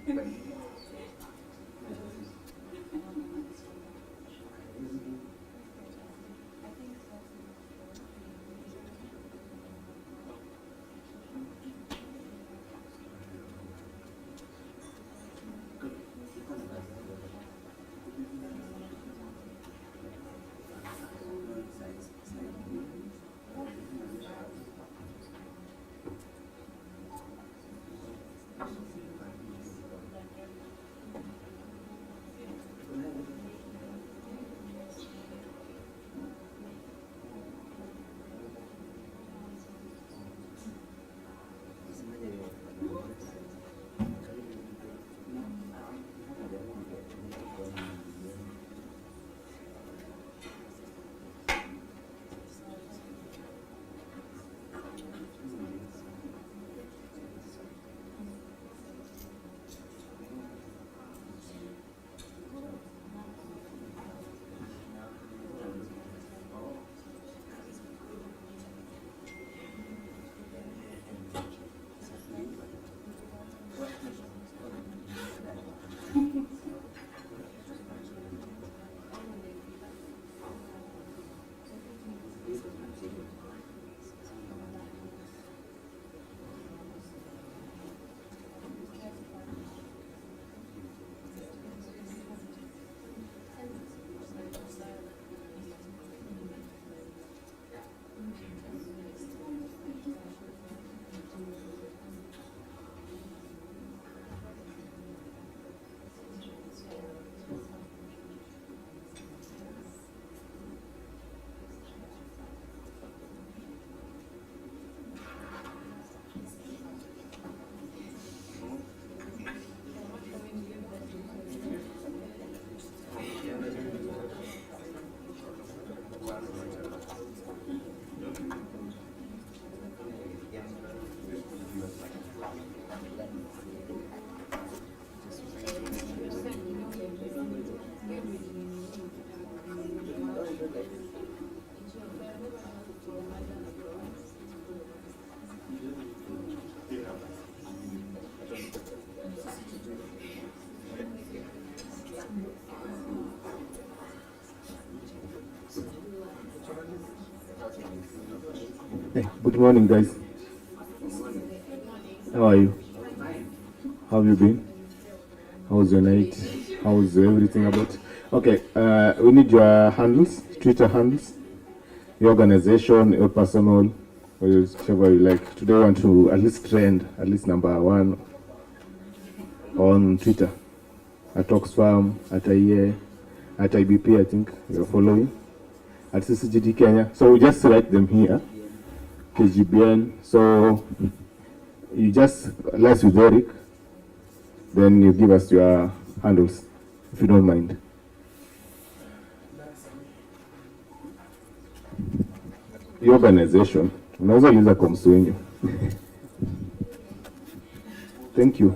Hey, good morning, guys. How are you? How have you been? How's your night? How's everything about? Okay, we need your handles, Twitter handles, your organization, your personal, whichever you like. Today I want to at least trend, at least number one on Twitter. At Oxfam, at IE, at IBP, I think you're following. At CCGD Kenya. So we just write them here. KGBN. So you just liaise with Eric, then you give us your handles, if you don't mind. Your organization, unaweza uliza kwa mswenyu. Thank you.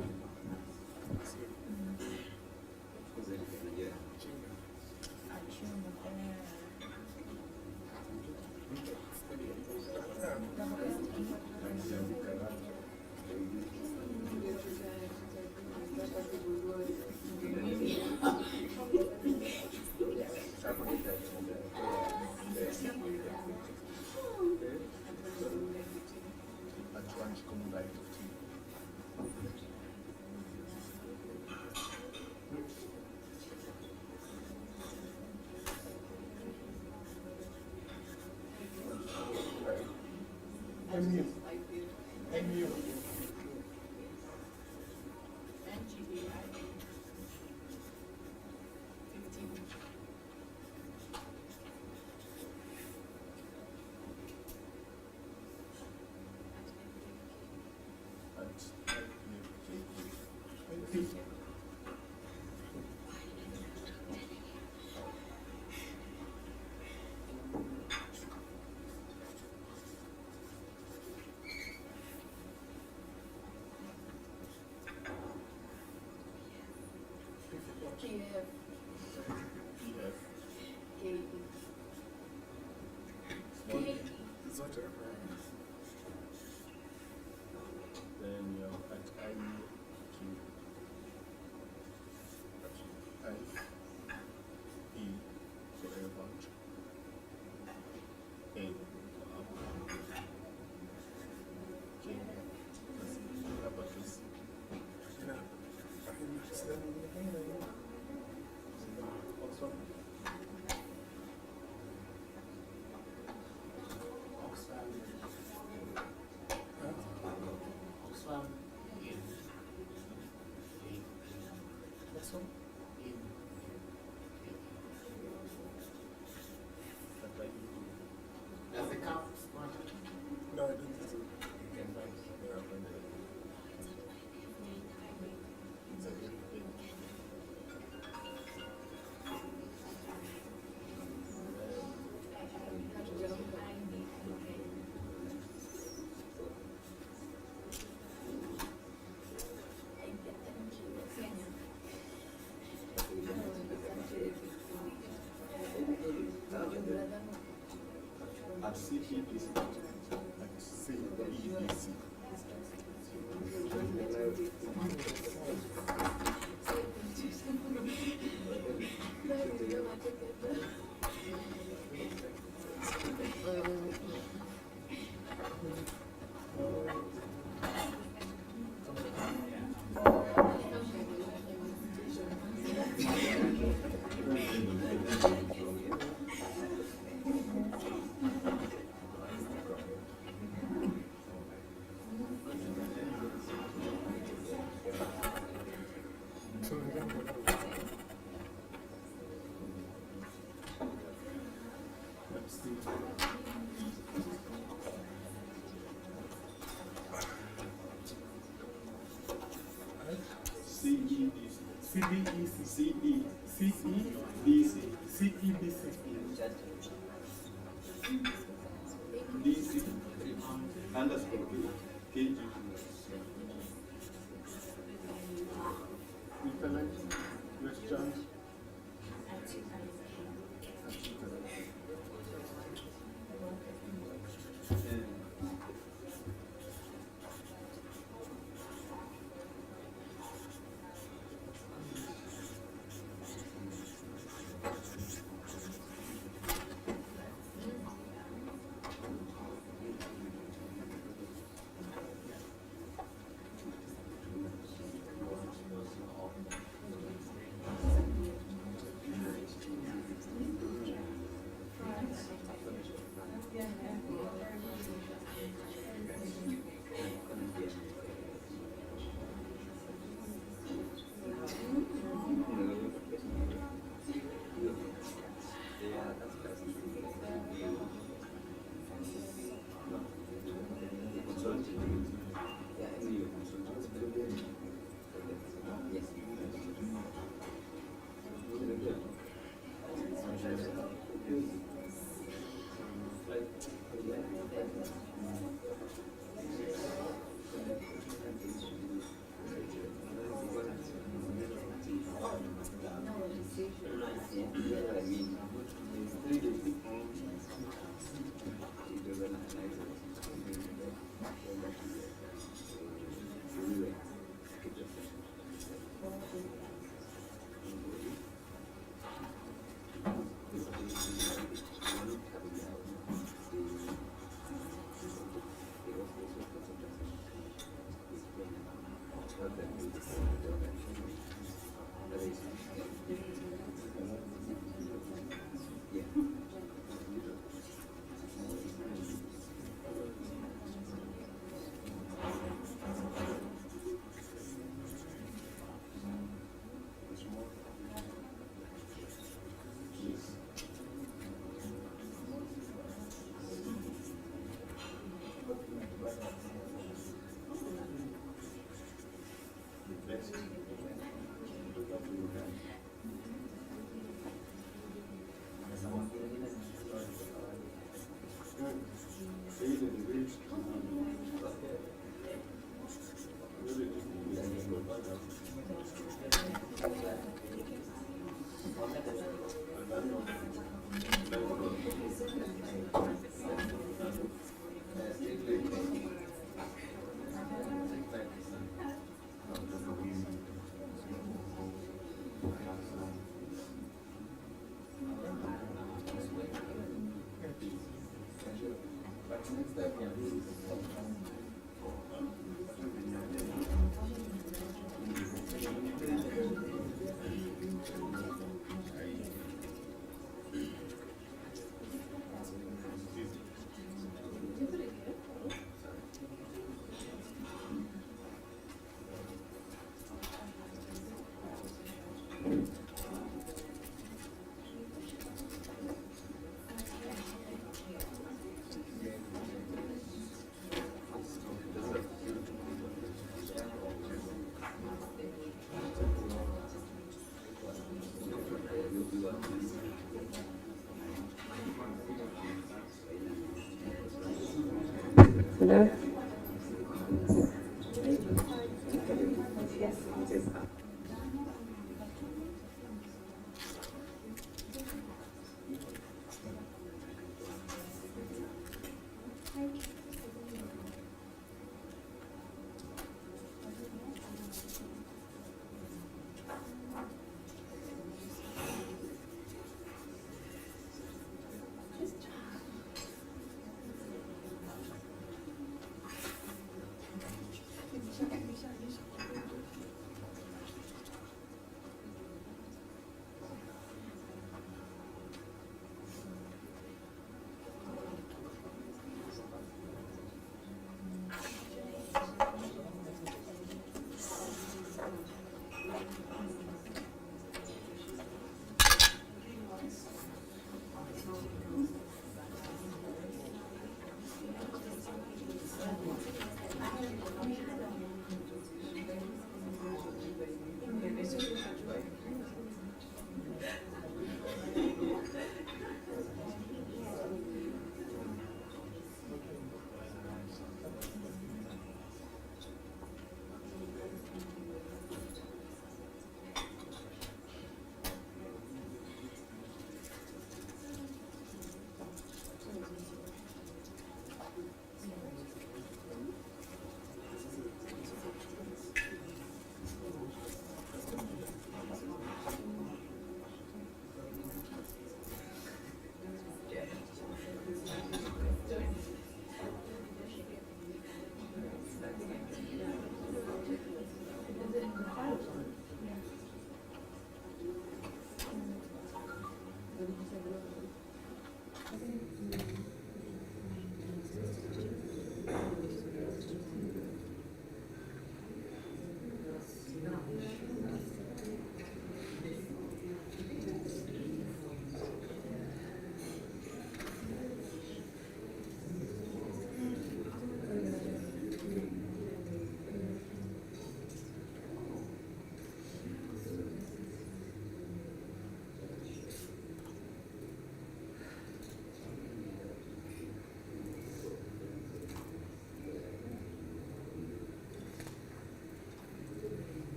At CPDC. At CPDC. Underscore KG. Intellect, questions. Hello?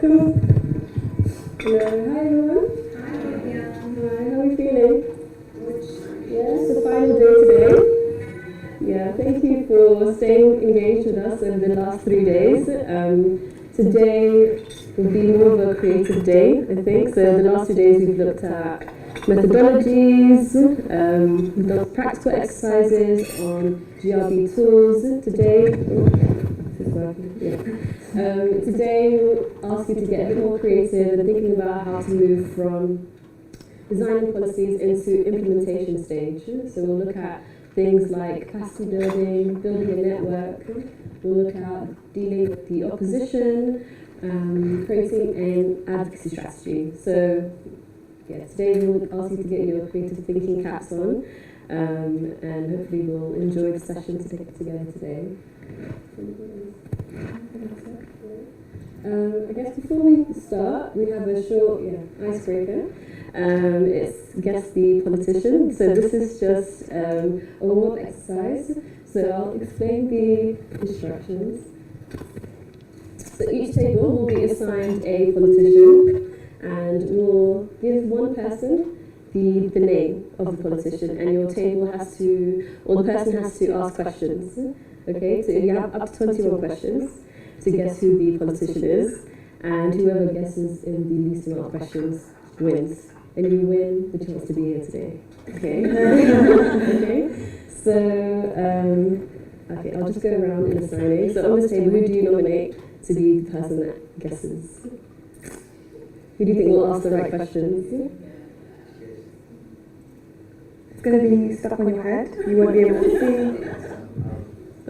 Welcome. Hello, hi everyone. Hi, how are you feeling? Yeah, it's the final day today. Yeah, thank you for staying engaged with us over the last 3 days. Today will be more of a creative day, I think. So the last 2 days we've looked at methodologies, we've done practical exercises on GRB tools. Today we'll ask you to get a bit more creative and thinking about how to move from designing policies into implementation stage. So we'll look at things like capacity building, building a network. We'll look at dealing with the opposition, creating an advocacy strategy. So yeah, today we'll ask you to get your creative thinking caps on, and hopefully we'll enjoy the session together today. I guess before we start, we have a short icebreaker. It's Guess the Politician. So this is just a warm-up exercise. So I'll explain the instructions, So each table will be assigned a politician, and we'll give one person the name of the politician, and your table has to, or the person has to ask questions. Okay, so you have up to 21 questions to guess who the politician is, and whoever guesses in the least amount of questions wins. And you win the chance to be here today. Okay? Okay? So, okay, I'll just go around in assigning. So on this table, who do you nominate to be the person that guesses? Who do you think will ask the right questions? It's going to be stuck on your head. You won't be able to see.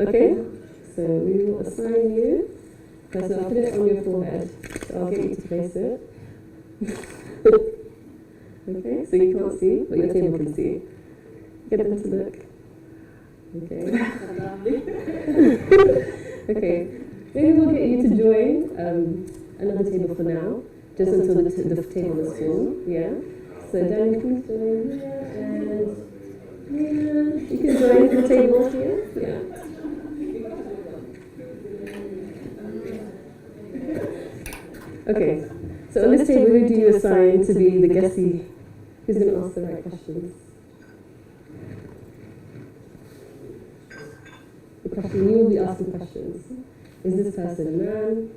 Okay? So we will assign you. So I'll put it on your forehead. So I'll get you to place it. Okay, so you can't see, but your table can see. Get them to look. Okay. Okay. Maybe we'll get you to join another table for now, just until the table is full. Yeah. So Daniel, please join here, and you can join the table here. Yeah. Okay. So on this table, who do you assign to be the guessee? Who's going to ask the right questions? The question, you will be asking questions. Is this person a man?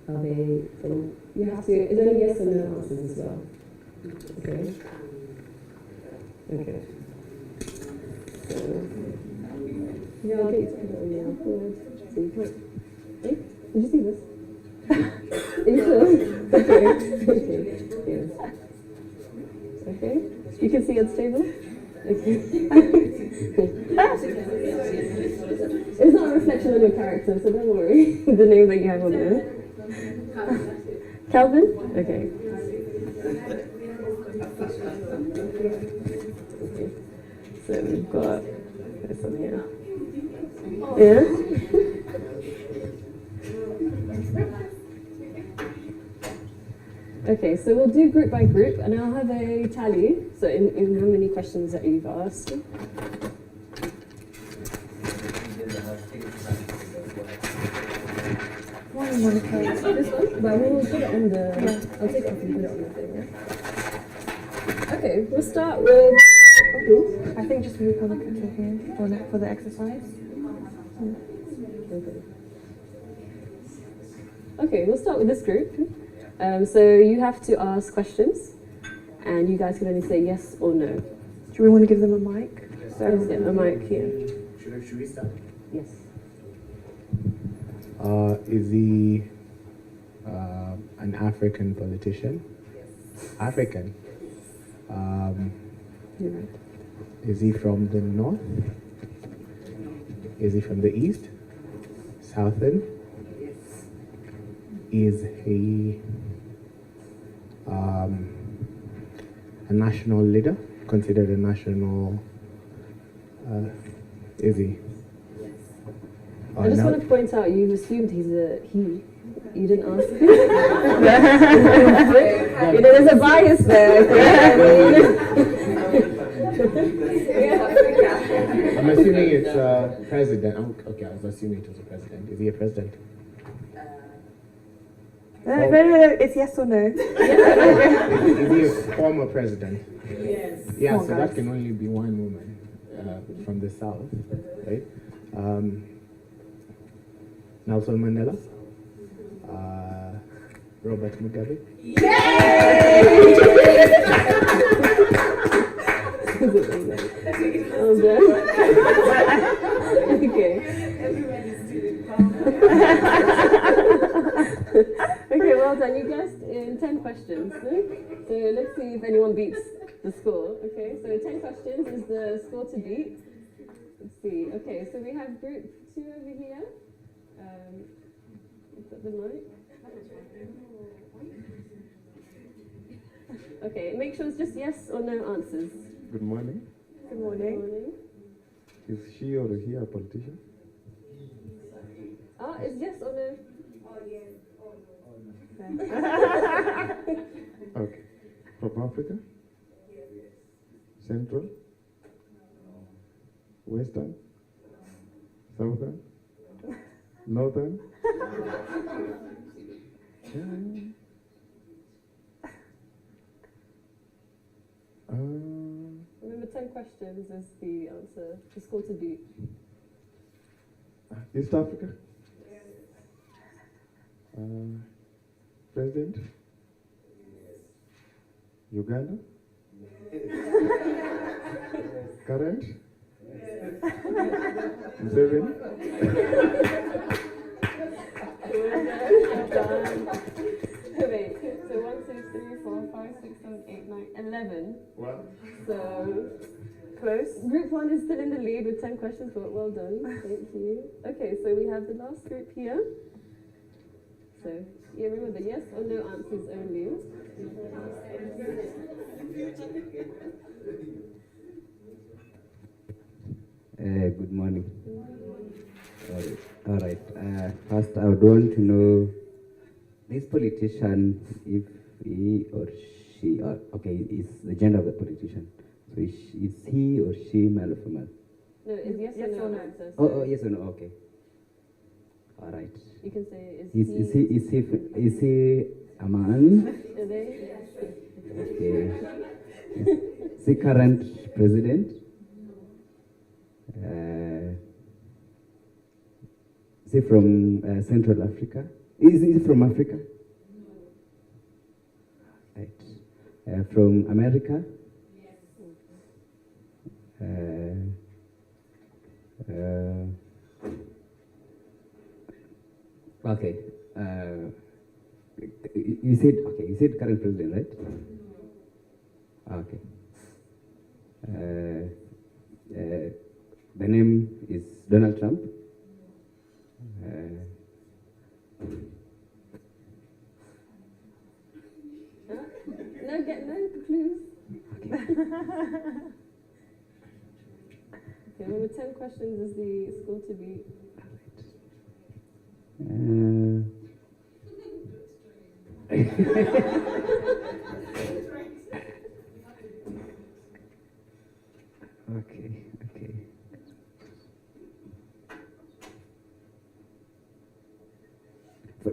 Are they from, you have to, is there any yes or no answers as well? Okay. Okay. So, yeah, I'll get you to put it on your board. So you can't, hey, did you see this? Are you sure? Okay. Okay. Yes. Okay. You can see its table? Okay. It's not a reflection on your character, so don't worry. The name that you have on there. Calvin? Okay. Okay. So we've got this one here. Yeah? Okay, so we'll do group by group, and I'll have a tally, so in how many questions that you've asked. One Monica. This one? But we'll put it on the... Yeah. I'll take it off and put it on the thing, yeah? Okay, we'll start with... I think just move Monica to here for the exercise. Okay, we'll start with this group. So you have to ask questions, and you guys can only say yes or no. Do we want to give them a mic? So, yeah, a mic here. Should we start? Yes. Is he an African politician? Yes. African. You're right. Is he from the north? Is he from the east? Southern? Yes. Is he a national leader? Considered a national? Is he? I just want to point out, you assumed he's a he. You didn't ask. There's a bias there. I'm assuming it's a president. Okay, I was assuming it was a president. Is he a president? No, it's yes or no. Is he a former president? Yes. Yeah, so that can only be one woman from the south, right? Nelson Mandela? Robert Mugabe? Okay. Okay, well done. You guessed in 10 questions. So let's see if anyone beats the score. Okay, so 10 questions is the score to beat. Let's see. Okay, so we have group 2 over here. Put the mic. Okay, make sure it's just yes or no answers. Good morning. Good morning. Good morning. Is she or he a politician? Oh, it's yes or no? Oh, yes. Okay. From Africa? Central? Western? Southern? Northern? Yeah. Remember, 10 questions is the answer. The score to beat. East Africa? President? Uganda? Current? Museveni? Wait, so 1, 2, 3, 4, 5, 6, 7, 8, 9, 11. What? So close. Group 1 is still in the lead with 10 questions, but well done. Thank you. Okay, so we have the last group here. So, yeah, remember, yes or no answers only. Good morning. All right. First, I would want to know this politician, if he or she, okay, is the gender of the politician. So is he or she male or female? No, it's yes or no answer. So Oh, yes or no? Okay. All right. you can say, Is he a man? Are they? Okay. Is he current president? Is he from Central Africa? Is he from Africa? Right. From America? Okay. You said current president, right? Okay. The name is Donald Trump. No clues. Okay. Okay, remember 10 questions is the score to beat. Okay. So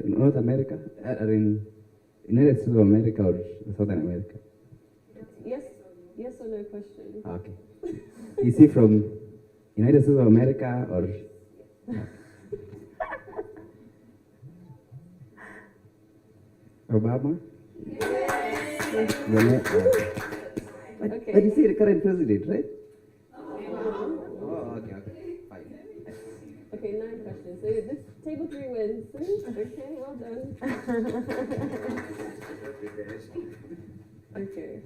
North America, in United States of America or Southern America? Yes or no question. Okay. Is he from United States of America or? Obama? Okay. But you see the current president, right? Oh, okay, fine. Okay, 9 questions. So this table 3 wins. Okay, well done. Okay.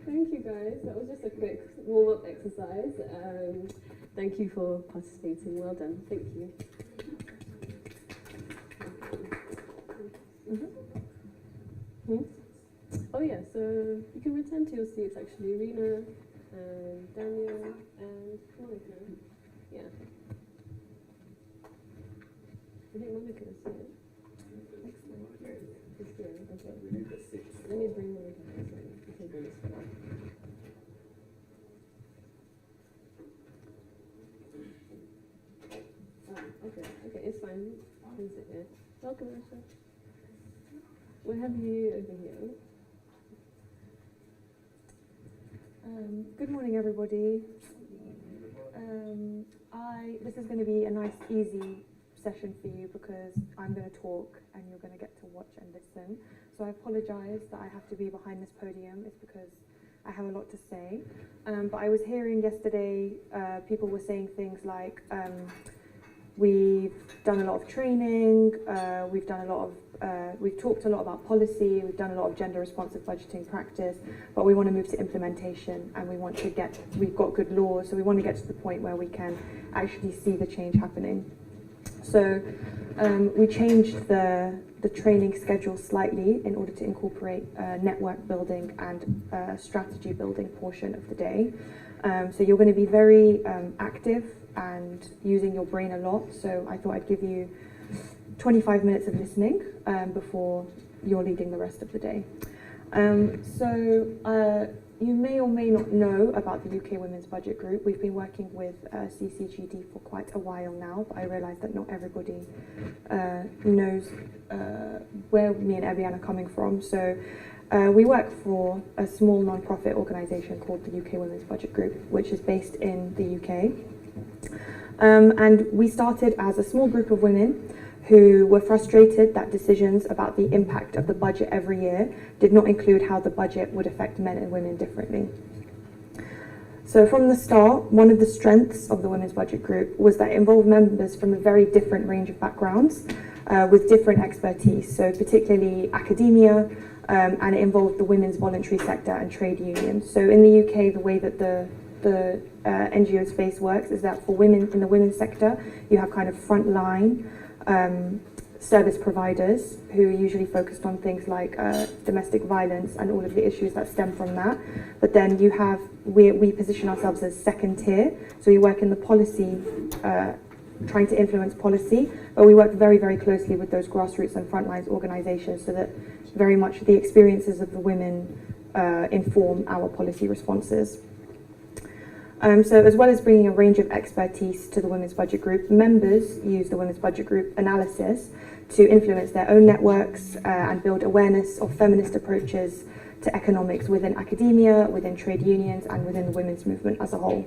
Thank you guys. That was just a quick warm-up exercise. Thank you for participating. Well done. Thank you. Oh yeah, so you can return to your seats actually. Rena and Daniel and Monica. Yeah. I think Monica is here. Excellent. She's here. Okay. We need the 6. Let me bring Monica. You can bring this one. Okay, it's fine. You can sit here. Welcome, Asha. We'll have you over here. Good morning, everybody. This is going to be a nice, easy session for you because I'm going to talk and you're going to get to watch and listen. So I apologise that I have to be behind this podium. It's because I have a lot to say. But I was hearing yesterday people were saying things like we've done a lot of training, we've talked a lot about policy, we've done a lot of gender responsive budgeting practice, but we want to move to implementation and we've got good laws, so we want to get to the point where we can actually see the change happening. So we changed the training schedule slightly in order to incorporate network building and strategy building portion of the day. So you're going to be very active and using your brain a lot. So I thought I'd give you 25 minutes of listening before you're leading the rest of the day. you may or may not know about the UK Women's Budget Group. We've been working with CCGD for quite a while now, but I realise that not everybody knows where me and Ebian are coming from. So we work for a small non-profit organisation called the UK Women's Budget Group, which is based in the UK. And we started as a small group of women who were frustrated that decisions about the impact of the budget every year did not include how the budget would affect men and women differently. So from the start, one of the strengths of the Women's Budget Group was that it involved members from a very different range of backgrounds with different expertise, so particularly academia, and it involved the women's voluntary sector and trade unions. So in the UK, the way that the NGO space works is that for women in the women's sector, you have kind of frontline service providers who are usually focused on things like domestic violence and all of the issues that stem from that. But then you have, we position ourselves as second tier, so we work in the policy, trying to influence policy, but we work very, very closely with those grassroots and frontlines organisations so that very much the experiences of the women inform our policy responses. So as well as bringing a range of expertise to the Women's Budget Group, members use the Women's Budget Group analysis to influence their own networks and build awareness of feminist approaches to economics within academia, within trade unions, and within the women's movement as a whole.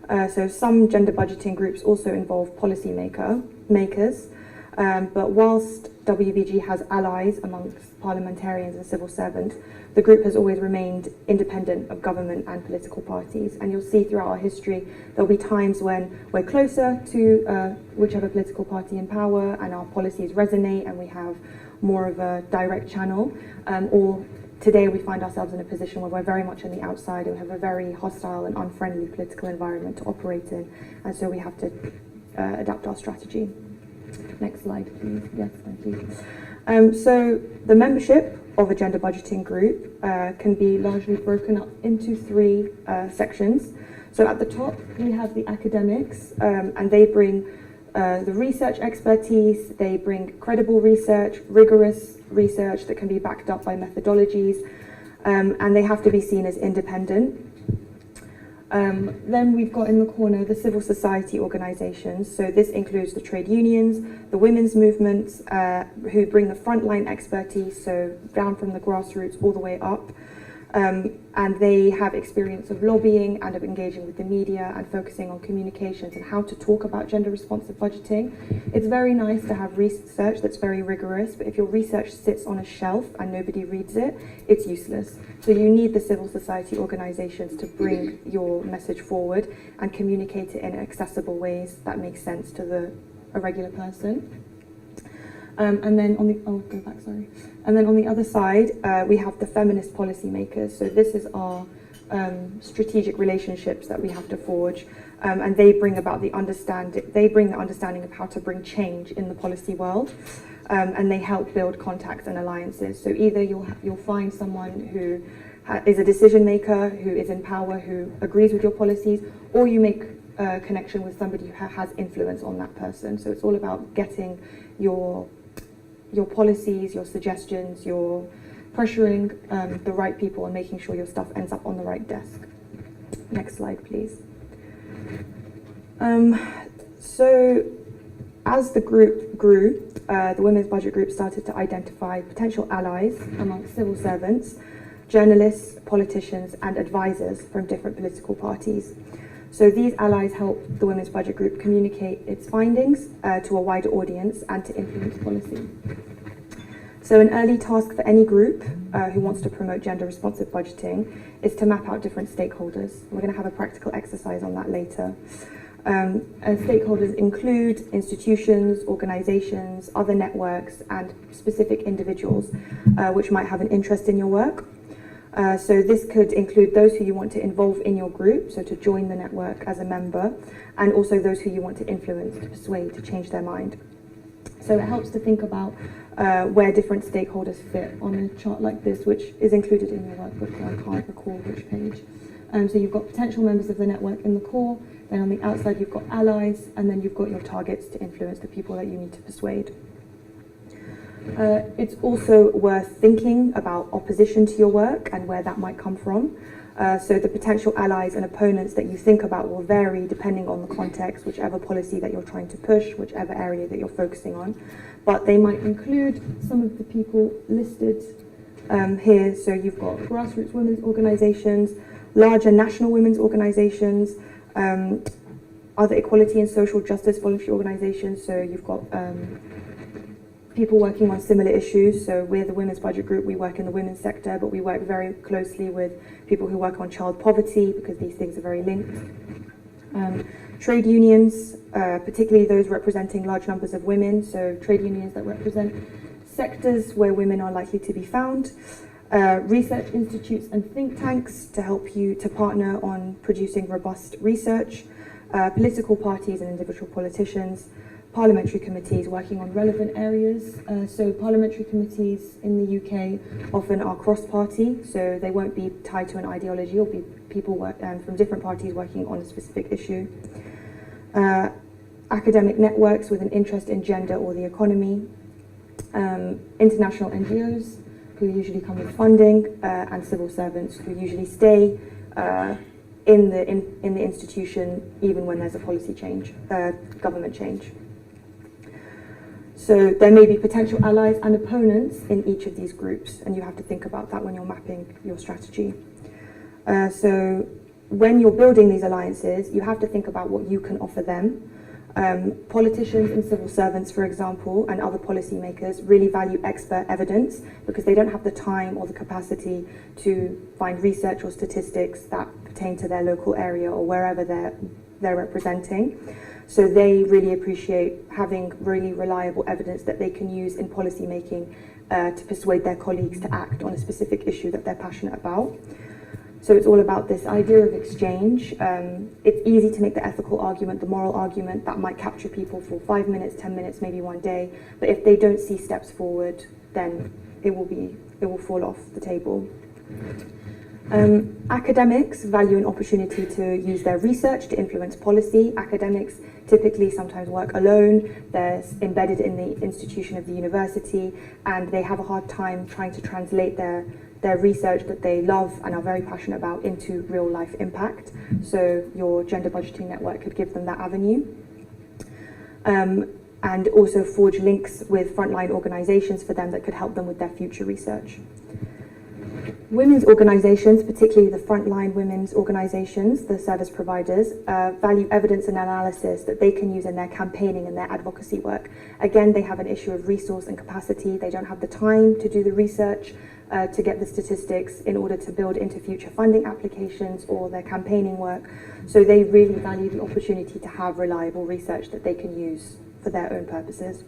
So some gender budgeting groups also involve policy makers, but whilst WBG has allies amongst parliamentarians and civil servants, the group has always remained independent of government and political parties. And you'll see throughout our history, there'll be times when we're closer to whichever political party in power and our policies resonate and we have more of a direct channel, or today we find ourselves in a position where we're very much on the outside and we have a very hostile and unfriendly political environment to operate in, and so we have to adapt our strategy. Next slide, please. Yes, thank you. So the membership of a gender budgeting group can be largely broken up into three sections. So at the top, we have the academics, and they bring the research expertise, they bring credible research, rigorous research that can be backed up by methodologies, and they have to be seen as independent. Then we've got in the corner the civil society organisations. So this includes the trade unions, the women's movements, who bring the frontline expertise, so down from the grassroots all the way up. And they have experience of lobbying and of engaging with the media and focusing on communications and how to talk about gender responsive budgeting. It's very nice to have research that's very rigorous, but if your research sits on a shelf and nobody reads it, it's useless. So you need the civil society organisations to bring your message forward and communicate it in accessible ways that make sense to a regular person. And then on the, And then on the other side, we have the feminist policymakers. So this is our strategic relationships that we have to forge, and they bring about the understanding of how to bring change in the policy world, and they help build contacts and alliances. So either you'll find someone who is a decision maker, who is in power, who agrees with your policies, or you make a connection with somebody who has influence on that person. So it's all about getting your policies, your suggestions, your pressuring the right people and making sure your stuff ends up on the right desk. Next slide, please. So as the group grew, the Women's Budget Group started to identify potential allies amongst civil servants, journalists, politicians, and advisors from different political parties. So these allies help the Women's Budget Group communicate its findings to a wider audience and to influence policy. So an early task for any group who wants to promote gender responsive budgeting is to map out different stakeholders. We're going to have a practical exercise on that later. And stakeholders include institutions, organisations, other networks, and specific individuals which might have an interest in your work. So this could include those who you want to involve in your group, so to join the network as a member, and also those who you want to influence, to persuade, to change their mind. So it helps to think about where different stakeholders fit on a chart like this, which is included in your workbook, but I can't recall which page. So you've got potential members of the network in the core, then on the outside you've got allies, and then you've got your targets to influence the people that you need to persuade. It's also worth thinking about opposition to your work and where that might come from. So the potential allies and opponents that you think about will vary depending on the context, whichever policy that you're trying to push, whichever area that you're focusing on. But they might include some of the people listed here. So you've got grassroots women's organisations, larger national women's organisations, other equality and social justice voluntary organisations. So you've got people working on similar issues. So we're the Women's Budget Group, we work in the women's sector, but we work very closely with people who work on child poverty because these things are very linked. Trade unions, particularly those representing large numbers of women, so trade unions that represent sectors where women are likely to be found. Research institutes and think tanks to help you to partner on producing robust research. Political parties and individual politicians. Parliamentary committees working on relevant areas. So parliamentary committees in the UK often are cross-party, so they won't be tied to an ideology or be people from different parties working on a specific issue. Academic networks with an interest in gender or the economy. International NGOs who usually come with funding, and civil servants who usually stay in the institution even when there's a policy change, government change. So there may be potential allies and opponents in each of these groups, and you have to think about that when you're mapping your strategy. So when you're building these alliances, you have to think about what you can offer them. Politicians and civil servants, for example, and other policymakers really value expert evidence because they don't have the time or the capacity to find research or statistics that pertain to their local area or wherever they're representing. So they really appreciate having really reliable evidence that they can use in policy making to persuade their colleagues to act on a specific issue that they're passionate about. So it's all about this idea of exchange. It's easy to make the ethical argument, the moral argument that might capture people for 5 minutes, 10 minutes, maybe one day. But if they don't see steps forward, then it will fall off the table. Academics value an opportunity to use their research to influence policy. Academics typically sometimes work alone. They're embedded in the institution of the university, and they have a hard time trying to translate their research that they love and are very passionate about into real life impact. So your gender budgeting network could give them that avenue. And also forge links with frontline organisations for them that could help them with their future research. Women's organisations, particularly the frontline women's organisations, the service providers, value evidence and analysis that they can use in their campaigning and their advocacy work. Again, they have an issue of resource and capacity. They don't have the time to do the research, to get the statistics in order to build into future funding applications or their campaigning work. So they really value the opportunity to have reliable research that they can use for their own purposes.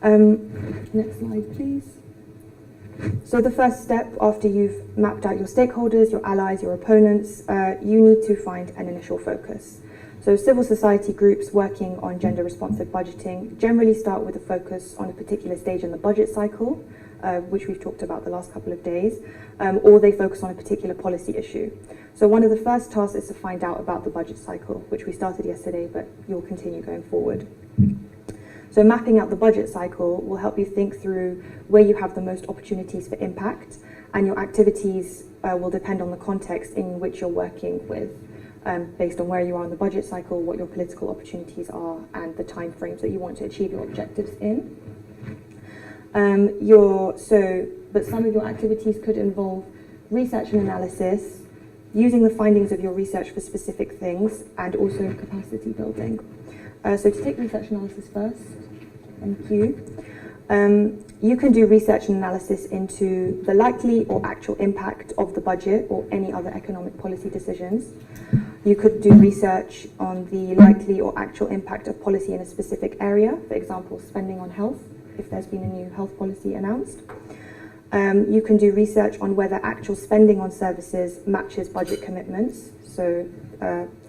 Next slide, please. So the first step after you've mapped out your stakeholders, your allies, your opponents, you need to find an initial focus. So civil society groups working on gender responsive budgeting generally start with a focus on a particular stage in the budget cycle, which we've talked about the last couple of days, or they focus on a particular policy issue. So one of the first tasks is to find out about the budget cycle, which we started yesterday, but you'll continue going forward. So mapping out the budget cycle will help you think through where you have the most opportunities for impact, and your activities will depend on the context in which you're working with, based on where you are in the budget cycle, what your political opportunities are, and the timeframes that you want to achieve your objectives in. But some of your activities could involve research and analysis, using the findings of your research for specific things, and also capacity building. So to take research analysis first, thank you. You can do research and analysis into the likely or actual impact of the budget or any other economic policy decisions. You could do research on the likely or actual impact of policy in a specific area, for example, spending on health, if there's been a new health policy announced. You can do research on whether actual spending on services matches budget commitments. So,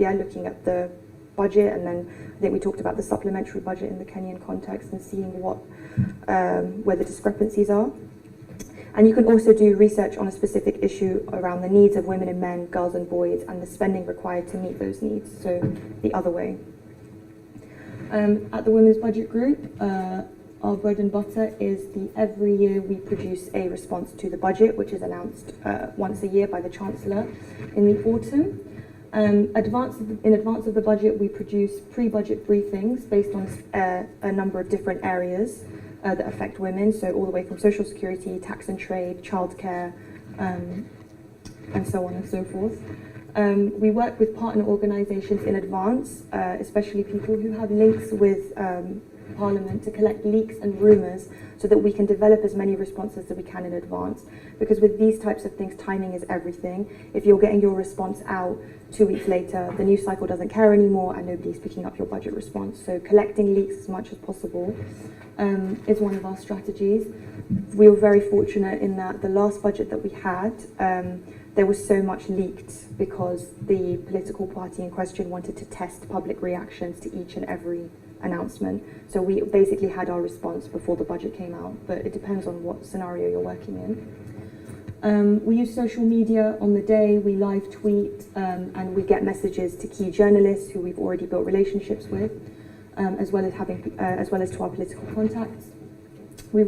looking at the budget, and then I think we talked about the supplementary budget in the Kenyan context and seeing where the discrepancies are. And you can also do research on a specific issue around the needs of women and men, girls and boys, and the spending required to meet those needs, so the other way. At the Women's Budget Group, our bread and butter is every year we produce a response to the budget, which is announced once a year by the Chancellor in the autumn. In advance of the budget, we produce pre-budget briefings based on a number of different areas that affect women, so all the way from social security, tax and trade, childcare, and so on and so forth. We work with partner organisations in advance, especially people who have links with Parliament, to collect leaks and rumours so that we can develop as many responses as we can in advance. Because with these types of things, timing is everything. If you're getting your response out 2 weeks later, the news cycle doesn't care anymore and nobody's picking up your budget response. So collecting leaks as much as possible is one of our strategies. We were very fortunate in that the last budget that we had, there was so much leaked because the political party in question wanted to test public reactions to each and every announcement. So we basically had our response before the budget came out, but it depends on what scenario you're working in. We use social media on the day, we live tweet, and we get messages to key journalists who we've already built relationships with, as well as to our political contacts. We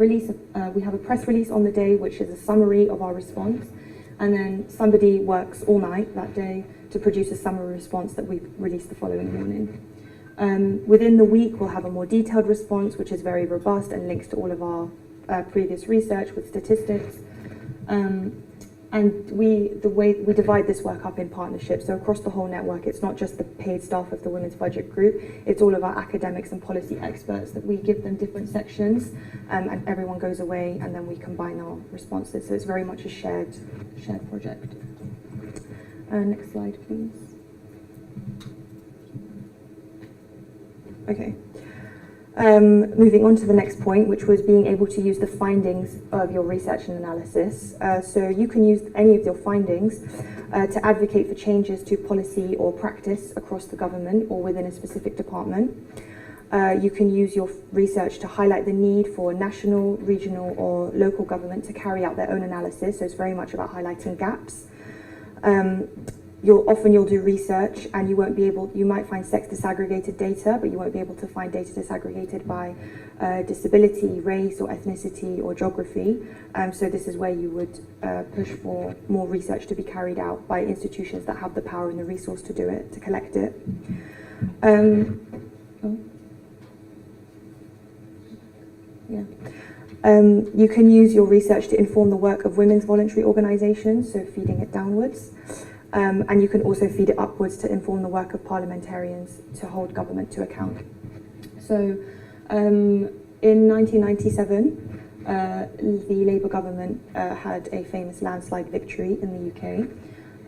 have a press release on the day, which is a summary of our response, and then somebody works all night that day to produce a summary response that we release the following morning. Within the week, we'll have a more detailed response, which is very robust and links to all of our previous research with statistics. And we divide this work up in partnerships. So across the whole network, it's not just the paid staff of the Women's Budget Group, it's all of our academics and policy experts that we give them different sections, and everyone goes away and then we combine our responses. So it's very much a shared project. Next slide, please. Okay. Moving on to the next point, which was being able to use the findings of your research and analysis. So you can use any of your findings to advocate for changes to policy or practice across the government or within a specific department. You can use your research to highlight the need for national, regional or local government to carry out their own analysis. So it's very much about highlighting gaps. You'll do research and you might find sex disaggregated data, but you won't be able to find data disaggregated by disability, race or ethnicity or geography. So this is where you would push for more research to be carried out by institutions that have the power and the resource to do it, to collect it. You can use your research to inform the work of women's voluntary organisations, so feeding it downwards. And you can also feed it upwards to inform the work of parliamentarians to hold government to account. So in 1997, the Labour government had a famous landslide victory in the UK.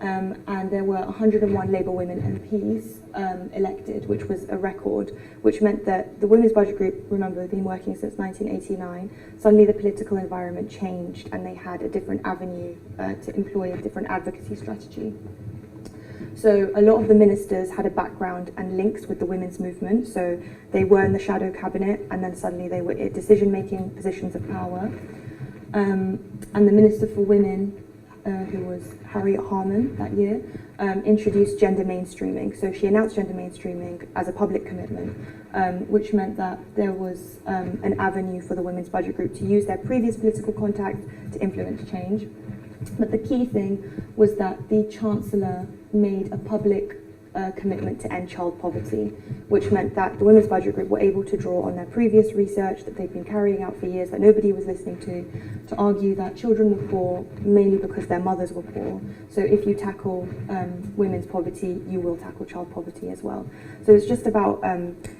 And there were 101 Labour women MPs elected, which was a record, which meant that the Women's Budget Group, remember, have been working since 1989. Suddenly the political environment changed and they had a different avenue to employ a different advocacy strategy. So a lot of the ministers had a background and links with the women's movement, so they were in the shadow cabinet and then suddenly they were in decision-making positions of power. And the Minister for Women, who was Harriet Harman that year, introduced gender mainstreaming. So she announced gender mainstreaming as a public commitment, which meant that there was an avenue for the Women's Budget Group to use their previous political contacts to influence change. But the key thing was that the Chancellor made a public commitment to end child poverty, which meant that the Women's Budget Group were able to draw on their previous research that they've been carrying out for years that nobody was listening to argue that children were poor mainly because their mothers were poor. So if you tackle women's poverty, you will tackle child poverty as well. So it's just about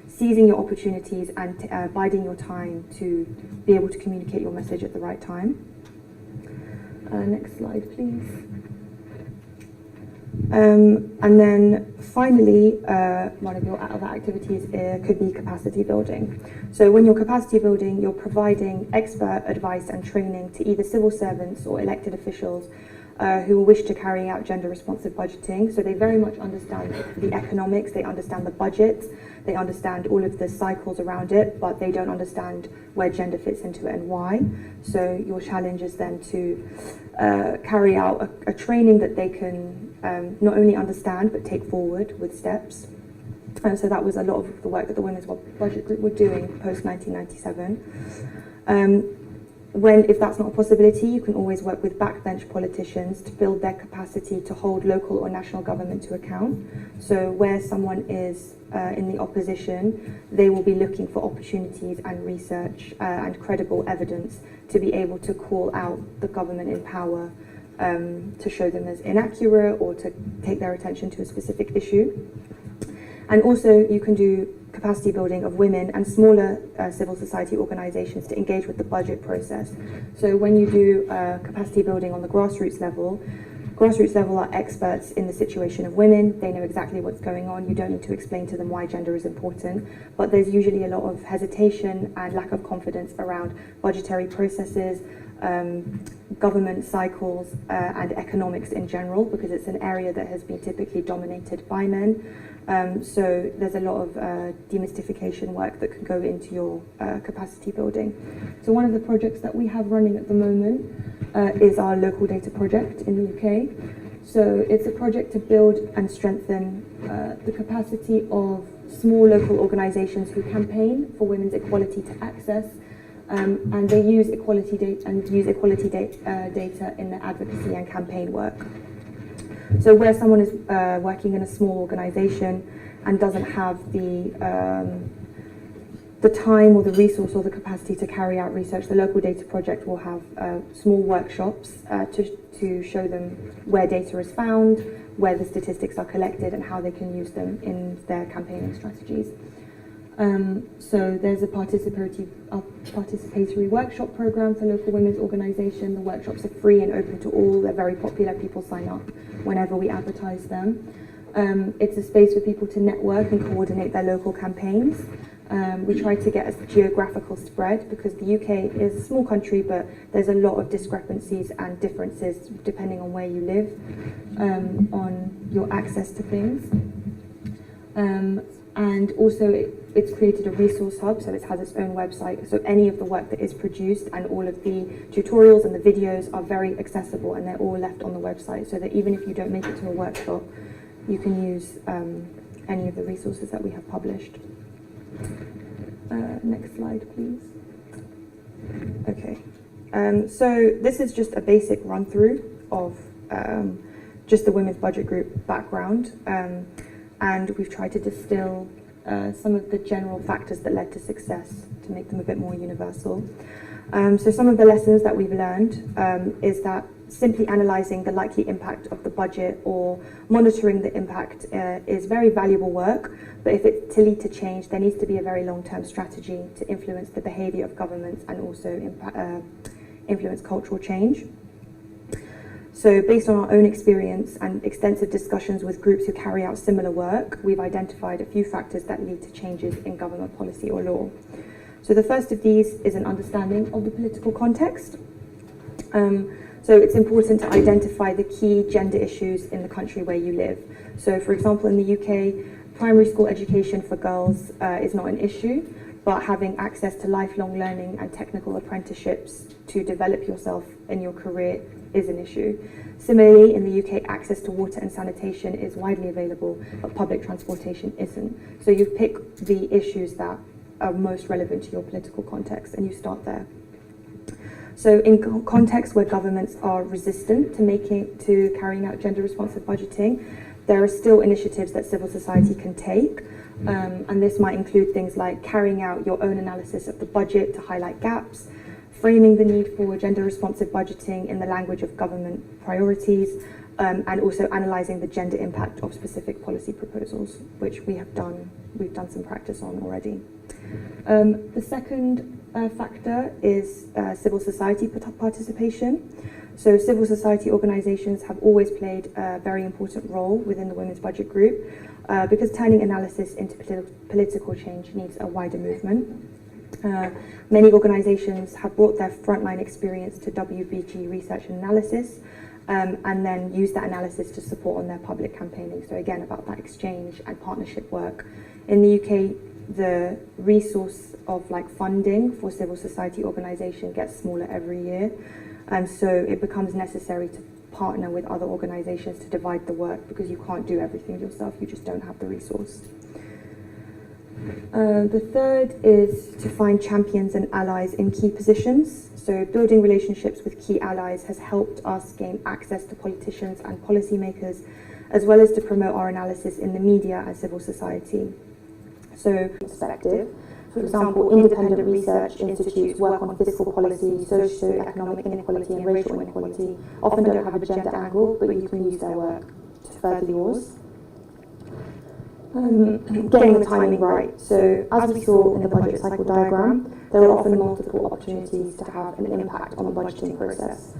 seizing your opportunities and biding your time to be able to communicate your message at the right time. Next slide, please. And then finally, one of your other activities could be capacity building. So when you're capacity building, you're providing expert advice and training to either civil servants or elected officials who wish to carry out gender responsive budgeting. So they very much understand the economics, they understand the budget, they understand all of the cycles around it, but they don't understand where gender fits into it and why. So your challenge is then to carry out a training that they can not only understand but take forward with steps. So that was a lot of the work that the Women's Budget Group were doing post 1997. If that's not a possibility, you can always work with backbench politicians to build their capacity to hold local or national government to account. So where someone is in the opposition, they will be looking for opportunities and research and credible evidence to be able to call out the government in power, to show them as inaccurate or to take their attention to a specific issue. And also you can do capacity building of women and smaller civil society organisations to engage with the budget process. So when you do capacity building on the grassroots level are experts in the situation of women. They know exactly what's going on. You don't need to explain to them why gender is important, but there's usually a lot of hesitation and lack of confidence around budgetary processes, government cycles, and economics in general, because it's an area that has been typically dominated by men. So there's a lot of demystification work that can go into your capacity building. So one of the projects that we have running at the moment is our local data project in the UK. So it's a project to build and strengthen the capacity of small local organisations who campaign for women's equality to access, and they use equality data data in their advocacy and campaign work. So where someone is working in a small organisation and doesn't have the time or the resource or the capacity to carry out research, the local data project will have small workshops to show them where data is found, where the statistics are collected, and how they can use them in their campaigning strategies. So there's a participatory workshop program for local women's organisation. The workshops are free and open to all. They're very popular. People sign up whenever we advertise them. It's a space for people to network and coordinate their local campaigns. We try to get a geographical spread because the UK is a small country, but there's a lot of discrepancies and differences depending on where you live, on your access to things. And also it's created a resource hub, so it has its own website. So any of the work that is produced and all of the tutorials and the videos are very accessible, and they're all left on the website, so that even if you don't make it to a workshop, you can use any of the resources that we have published. Next slide, please. Okay. So this is just a basic run through of just the Women's Budget Group background. And we've tried to distill some of the general factors that led to success to make them a bit more universal. So some of the lessons that we've learned is that simply analysing the likely impact of the budget or monitoring the impact is very valuable work, but if it's to lead to change, there needs to be a very long-term strategy to influence the behaviour of governments and also influence cultural change. So based on our own experience and extensive discussions with groups who carry out similar work, we've identified a few factors that lead to changes in government policy or law. So the first of these is an understanding of the political context. So it's important to identify the key gender issues in the country where you live. So for example, in the UK, primary school education for girls is not an issue, but having access to lifelong learning and technical apprenticeships to develop yourself in your career is an issue. Similarly, in the UK, access to water and sanitation is widely available, but public transportation isn't. So you pick the issues that are most relevant to your political context and you start there. So in contexts where governments are resistant to carrying out gender responsive budgeting, there are still initiatives that civil society can take. And this might include things like carrying out your own analysis of the budget to highlight gaps, framing the need for gender responsive budgeting in the language of government priorities, and also analysing the gender impact of specific policy proposals, which we've done some practice on already. The second factor is civil society participation. So civil society organisations have always played a very important role within the Women's Budget Group because turning analysis into political change needs a wider movement. Many organisations have brought their frontline experience to WBG research and analysis and then use that analysis to support on their public campaigning. So again, about that exchange and partnership work. In the UK, the resource of funding for civil society organisation gets smaller every year. And so it becomes necessary to partner with other organisations to divide the work because you can't do everything yourself, you just don't have the resource. The third is to find champions and allies in key positions. So building relationships with key allies has helped us gain access to politicians and policymakers, as well as to promote our analysis in the media and civil society. So, perspective. For example, independent research institutes work on fiscal policy, socio-economic inequality and racial inequality, often don't have a gender angle, but you can use their work to further yours. Getting the timing right. So, as we saw in the budget cycle diagram, there are often multiple opportunities to have an impact on the budgeting process.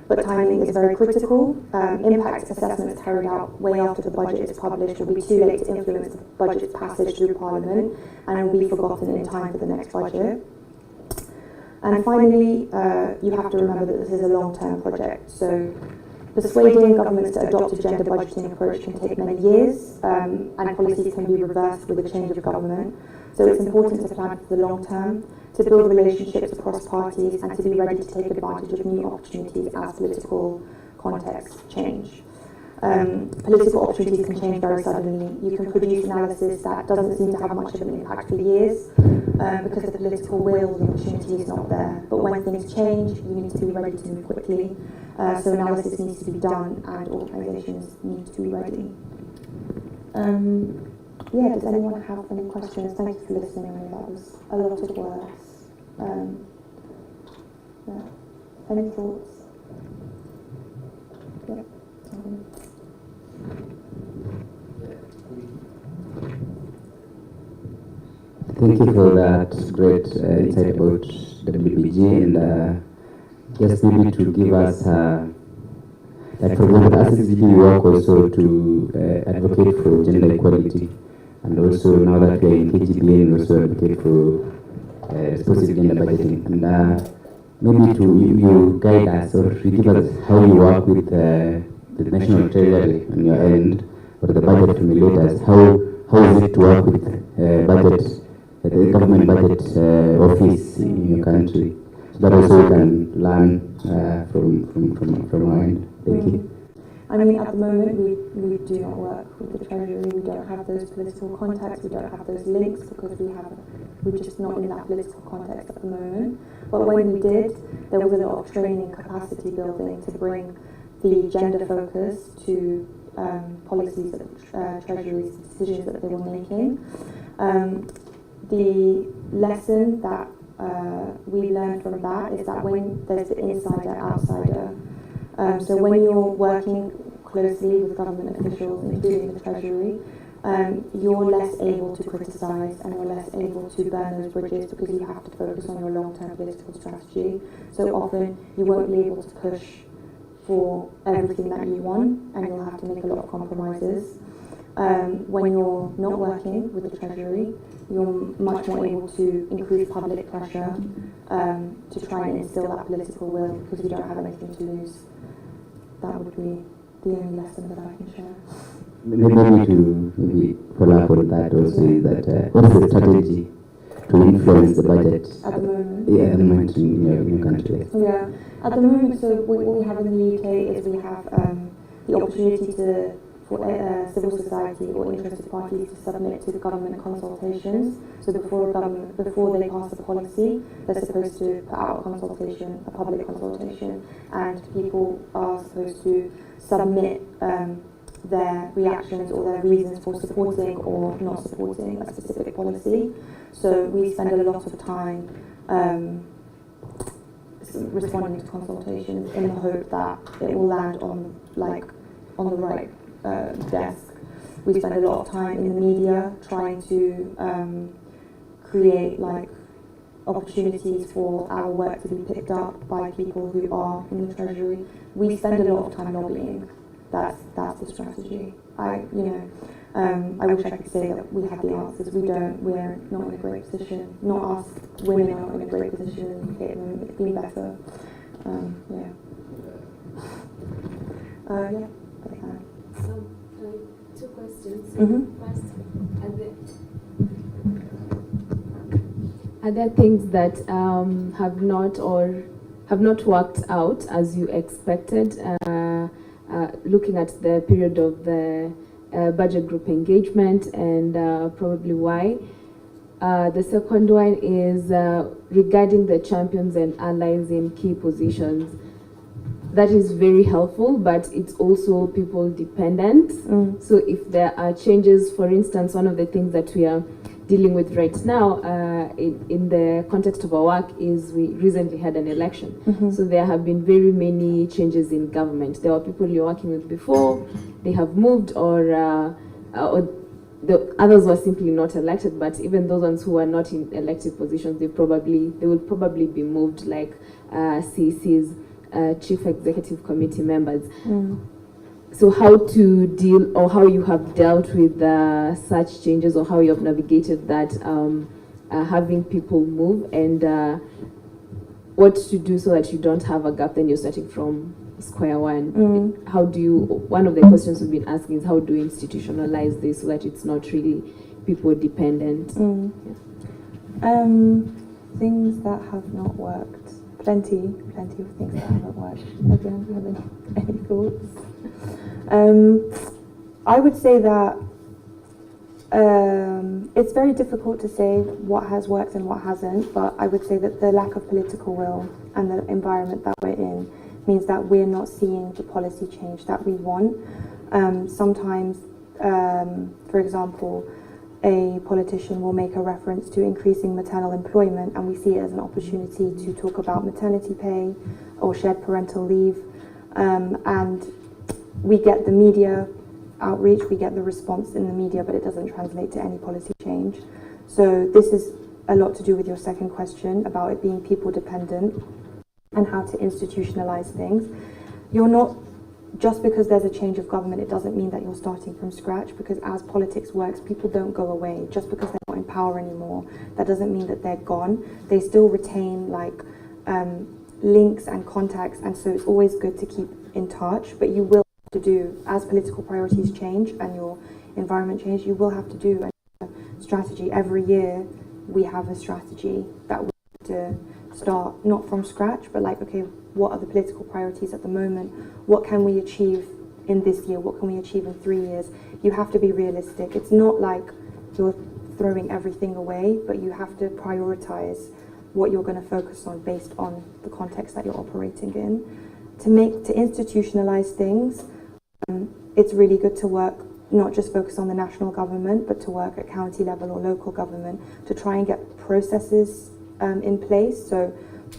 But timing is very critical. Impact assessments carried out way after the budget is published will be too late to influence the budget's passage through Parliament, and will be forgotten in time for the next budget. And finally, you have to remember that this is a long-term project. So persuading governments to adopt a gender budgeting approach can take many years, and policies can be reversed with a change of government. So it's important to plan for the long term, to build relationships across parties, and to be ready to take advantage of new opportunities as political contexts change. Political opportunities can change very suddenly. You can produce analysis that doesn't seem to have much of an impact for years because the political will, the opportunity is not there. But when things change, you need to be ready to move quickly. So analysis needs to be done, and organisations need to be ready. Yeah, does anyone have any questions? Thank you for listening. I know that was a lot of words. Yeah. Any thoughts? Yeah. Thank you for that great insight about WBG, and just maybe to give us, like for example, as we work also to advocate for gender equality, and also now that we are in KGBA, and also advocate for responsive gender budgeting, and maybe to you guide us or to give us how you work with the National Treasury on your end, or the budget formulators, how is it to work with budget, the government budget office in your country, so that also we can learn from our end. Thank you. I mean, at the moment, we do not work with the Treasury. We don't have those political contacts. We don't have those links because we're just not in that political context at the moment. But when we did, there was a lot of training, capacity building to bring the gender focus to policies that Treasury's decisions that they were making. The lesson that we learned from that is that when there's the insider-outsider, so when you're working closely with government officials, including the Treasury, you're less able to criticise and you're less able to burn those bridges because you have to focus on your long-term political strategy. So often you won't be able to push for everything that you want, and you'll have to make a lot of compromises. When you're not working with the Treasury, you're much more able to increase public pressure to try and instill that political will because you don't have anything to lose. That would be the only lesson that I can share. Maybe to follow up on that also is that what is the strategy to influence the budget at the moment? Yeah, at the moment in your country. Yeah, at the moment, so what we have in the UK is we have the opportunity for civil society or interested parties to submit to the government consultations. So before they pass the policy, they're supposed to put out a consultation, a public consultation, and people are supposed to submit their reactions or their reasons for supporting or not supporting a specific policy. So we spend a lot of time responding to consultations in the hope that it will land on the right desk. We spend a lot of time in the media trying to create opportunities for our work to be picked up by people who are in the Treasury. We spend a lot of time lobbying. That's the strategy. I wish I could say that we have the answers. We don't. We're not in a great position. Not us. Women are not in a great position in the UK at the moment. It's been better. So, two questions. Mm-hmm. First, are there things that have not worked out as you expected? Looking at the period of the budget group engagement and probably why. The second one is regarding the champions and allies in key positions. That is very helpful, but it's also people dependent. So if there are changes, for instance, one of the things that we are dealing with right now in the context of our work is we recently had an election. So there have been very many changes in government. There were people you're working with before, they have moved, or the others were simply not elected. But even those ones who are not in elected positions, they will probably be moved, like CCs. Chief Executive Committee members. So how to deal, or how you have dealt with such changes, or how you have navigated that, having people move, and what to do so that you don't have a gap, then you're starting from square one. How do you, one of the questions we've been asking is how do you institutionalize this so that it's not really people dependent? Things that have not worked. Plenty of things that haven't worked. Again, do you have any thoughts? I would say that it's very difficult to say what has worked and what hasn't, but I would say that the lack of political will and the environment that we're in means that we're not seeing the policy change that we want. Sometimes, for example, a politician will make a reference to increasing maternal employment, and we see it as an opportunity to talk about maternity pay or shared parental leave, and we get the media outreach, we get the response in the media, but it doesn't translate to any policy change. So this is a lot to do with your second question about it being people dependent and how to institutionalize things. You're not, just because there's a change of government, it doesn't mean that you're starting from scratch, because as politics works, people don't go away. Just because they're not in power anymore, that doesn't mean that they're gone. They still retain like links and contacts, and so it's always good to keep in touch, but you will have to do, as political priorities change and your environment change, you will have to do a strategy. Every year we have a strategy that we have to start, not from scratch, but like, okay, what are the political priorities at the moment? What can we achieve in this year? What can we achieve in 3 years? You have to be realistic. It's not like you're throwing everything away, but you have to prioritize what you're going to focus on based on the context that you're operating in. To institutionalize things, it's really good to work, not just focus on the national government, but to work at county level or local government to try and get processes in place. So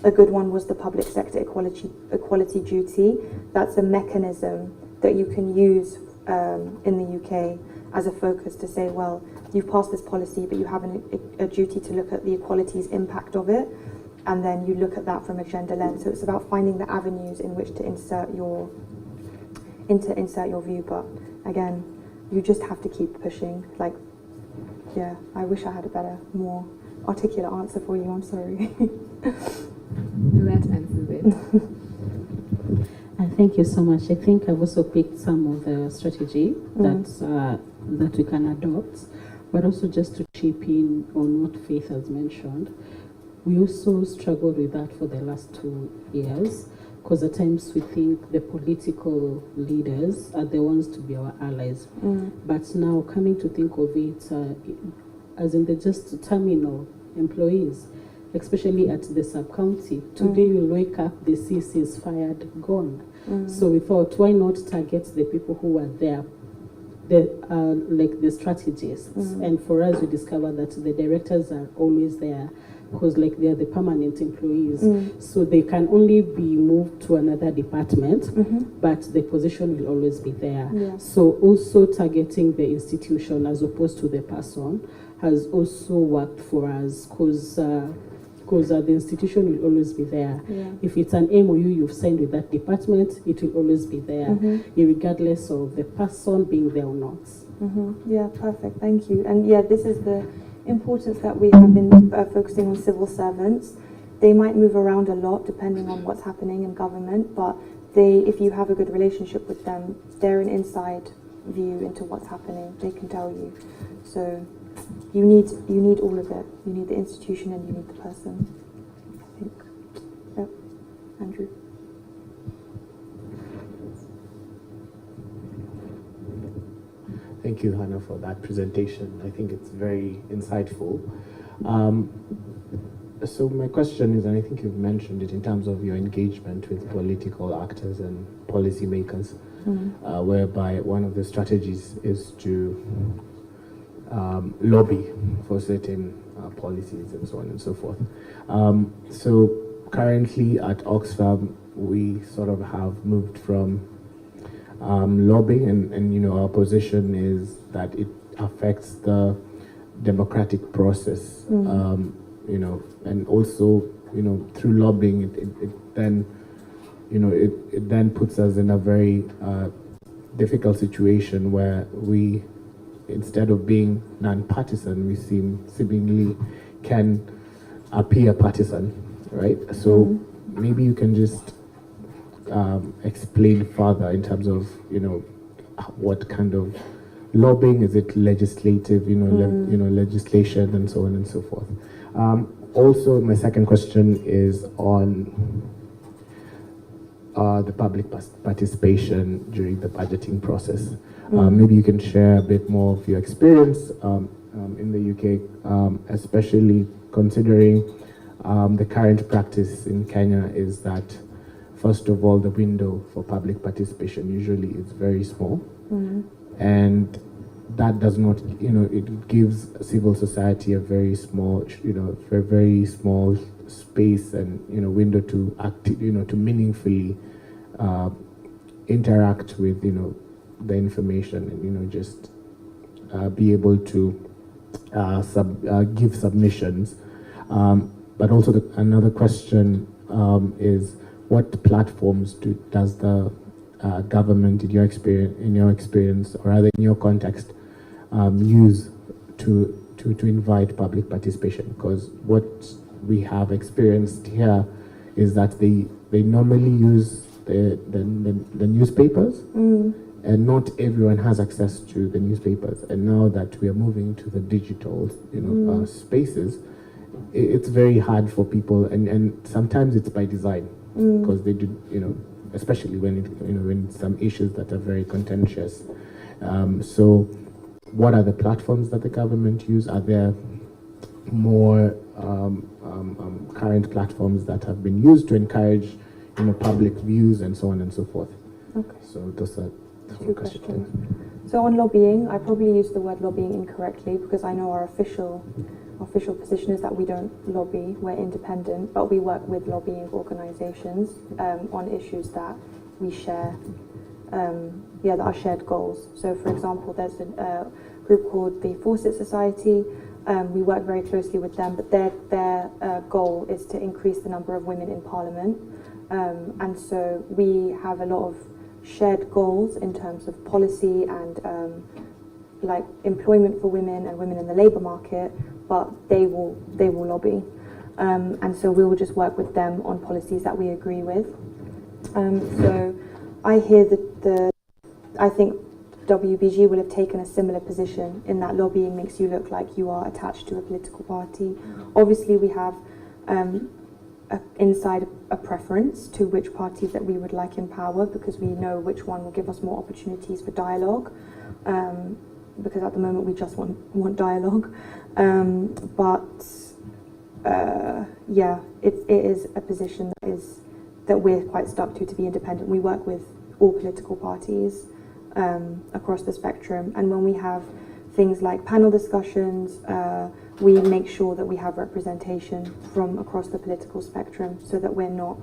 a good one was the public sector equality duty. That's a mechanism that you can use in the UK as a focus to say, well, you've passed this policy, but you have a duty to look at the equalities impact of it, and then you look at that from a gender lens. So it's about finding the avenues in which to insert your view. But again, you just have to keep pushing. Like, yeah, I wish I had a better, more articulate answer for you. I'm sorry. That answers it. Thank you so much. I think I've also picked some of the strategy that we can adopt, but also just to chip in on what Faith has mentioned. We also struggled with that for the last 2 years, because at times we think the political leaders are the ones to be our allies. But now, coming to think of it, as in the just terminal employees, especially at the sub-county, today you'll wake up, the CC is fired, gone. So we thought, why not target the people who are there, like the strategists? And for us, we discovered that the directors are always there, because like they are the permanent employees. So they can only be moved to another department, but the position will always be there. So also targeting the institution as opposed to the person has also worked for us, because the institution will always be there. If it's an MOU you've signed with that department, it will always be there, regardless of the person being there or not. Yeah, perfect. Thank you. And yeah, this is the importance that we have been focusing on civil servants. They might move around a lot depending on what's happening in government, but if you have a good relationship with them, they're an inside view into what's happening. They can tell you. So you need all of it. You need the institution and you need the person, I think. Yep. Andrew. Thank you, Hannah, for that presentation. I think it's very insightful. So my question is, and I think you've mentioned it in terms of your engagement with political actors and policymakers, whereby one of the strategies is to lobby for certain policies and so on and so forth. So currently at Oxfam, we sort of have moved from lobbying, and you know, our position is that it affects the democratic process. You know, and also, you know, through lobbying, it then, you know, it then puts us in a very difficult situation where we, instead of being non-partisan, we seemingly can appear partisan, right? So maybe you can just explain further in terms of, you know, what kind of lobbying is it, legislative, you know, legislation and so on and so forth. Also, my second question is on the public participation during the budgeting process. Maybe you can share a bit more of your experience in the UK, especially considering the current practice in Kenya is that, first of all, the window for public participation usually is very small, and that does not, you know, it gives civil society a very small, you know, very small space and, you know, window to act, you know, to meaningfully interact with, you know, the information and, you know, just be able to give submissions. But also another question is, what platforms does the government, in your experience, or rather in your context, use to invite public participation? Because what we have experienced here is that they normally use the newspapers, and not everyone has access to the newspapers. And now that we are moving to the digital, you know, spaces, it's very hard for people, and sometimes it's by design, because they do, you know, especially when some issues that are very contentious. So what are the platforms that the government use? Are there more current platforms that have been used to encourage, you know, public views and so on and so forth? Okay. So those are two questions. So on lobbying, I probably used the word lobbying incorrectly, because I know our official position is that we don't lobby, we're independent, but we work with lobbying organisations on issues that we share, that are shared goals. So for example, there's a group called the Fawcett Society. We work very closely with them, but their goal is to increase the number of women in Parliament. And so we have a lot of shared goals in terms of policy and like employment for women and women in the labour market, but they will lobby. And so we will just work with them on policies that we agree with. So I hear that I think WBG will have taken a similar position in that lobbying makes you look like you are attached to a political party. Obviously we have inside a preference to which parties that we would like in power, because we know which one will give us more opportunities for dialogue, because at the moment we just want dialogue. Yeah, it is a position that we're quite stuck to be independent. We work with all political parties across the spectrum, and when we have things like panel discussions, we make sure that we have representation from across the political spectrum, so that we're not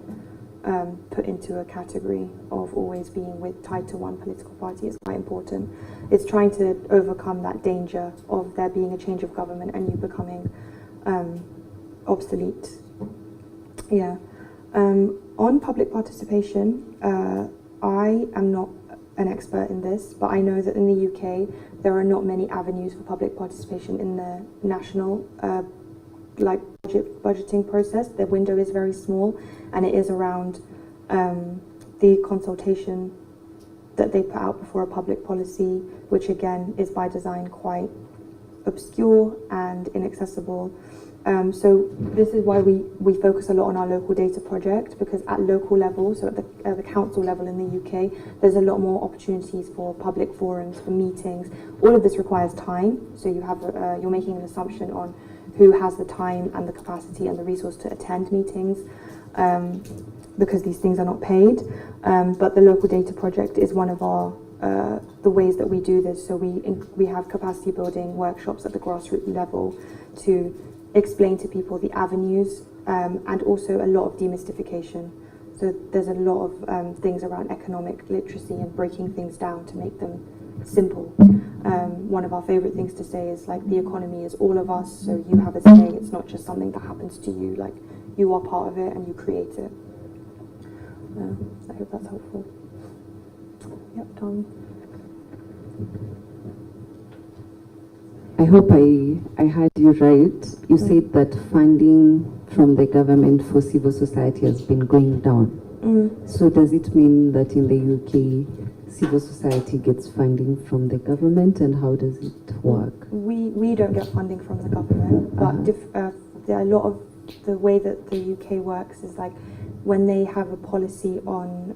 put into a category of always being tied to one political party. Is quite important. It's trying to overcome that danger of there being a change of government and you becoming obsolete. Yeah. On public participation, I am not an expert in this, but I know that in the UK there are not many avenues for public participation in the national budgeting process. The window is very small, and it is around the consultation that they put out before a public policy, which again is by design quite obscure and inaccessible. So this is why we focus a lot on our local data project, because at local level, so at the council level in the UK, there's a lot more opportunities for public forums, for meetings. All of this requires time, so you have you're making an assumption on who has the time and the capacity and the resource to attend meetings, because these things are not paid. But the local data project is one of our the ways that we do this. So we have capacity building workshops at the grassroots level to explain to people the avenues, and also a lot of demystification. So there's a lot of things around economic literacy and breaking things down to make them simple. One of our favorite things to say is like the economy is all of us, so you have a say. It's not just something that happens to you, like you are part of it and you create it. I hope that's helpful. Yep, Tom. I hope I heard you right. You said that funding from the government for civil society has been going down. So does it mean that in the UK, civil society gets funding from the government, and how does it work? We don't get funding from the government, but there are a lot of the way that the UK works is like when they have a policy on,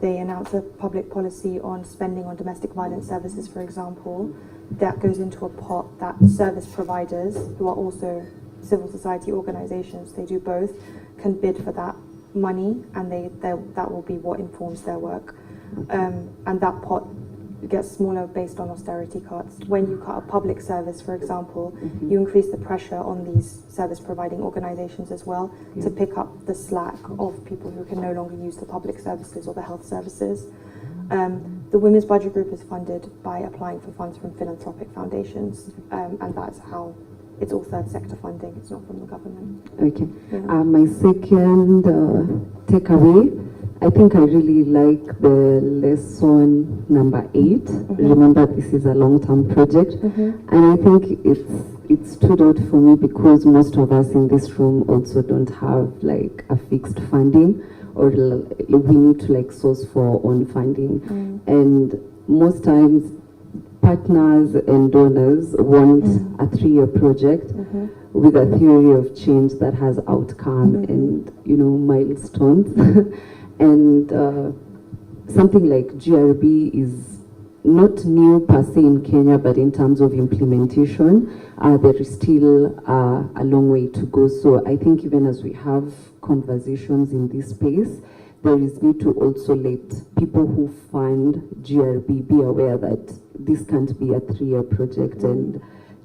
they announce a public policy on spending on domestic violence services, for example, that goes into a pot that service providers, who are also civil society organisations, they do both, can bid for that money, and that will be what informs their work. And that pot gets smaller based on austerity cuts. When you cut a public service, for example, you increase the pressure on these service providing organisations as well to pick up the slack of people who can no longer use the public services or the health services. The Women's Budget Group is funded by applying for funds from philanthropic foundations, and that's how it's all third sector funding. It's not from the government. Okay. Yeah. My second takeaway, I think I really like the lesson number 8. Remember, this is a long-term project, and I think it stood out for me because most of us in this room also don't have like a fixed funding, or we need to like source for our own funding, and most times partners and donors want a 3-year project with a theory of change that has outcome and milestones. And something like GRB is not new per se in Kenya, but in terms of implementation, there is still a long way to go. So I think even as we have conversations in this space, there is need to also let people who fund GRB be aware that this can't be a 3-year project, and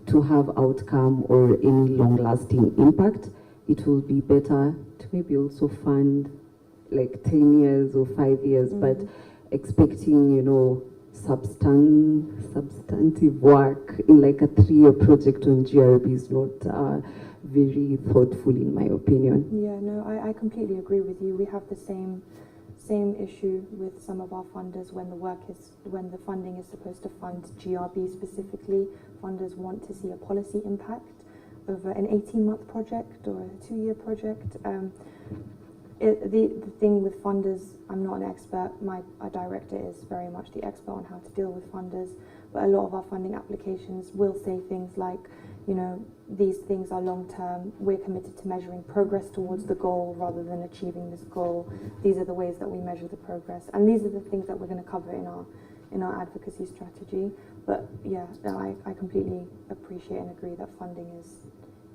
to have outcome or any long-lasting impact, it will be better to maybe also fund like 10 years or 5 years, but expecting, substantive work in like a 3-year project on GRB is not very thoughtful in my opinion. Yeah, no, I completely agree with you. We have the same issue with some of our funders when the funding is supposed to fund GRB specifically. Funders want to see a policy impact over an 18-month project or a 2-year project. The thing with funders, I'm not an expert. Our director is very much the expert on how to deal with funders, but a lot of our funding applications will say things like, these things are long-term. We're committed to measuring progress towards the goal rather than achieving this goal. These are the ways that we measure the progress, and these are the things that we're going to cover in our advocacy strategy. But yeah, no, I completely appreciate and agree that funding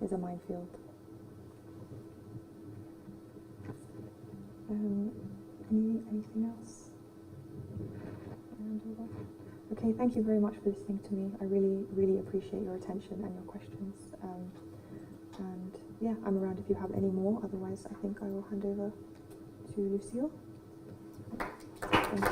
is a minefield. Anything else? Okay, thank you very much for listening to me. I really, really appreciate your attention and your questions. And yeah, I'm around if you have any more. Otherwise, I think I will hand over to Lucille. Thank you.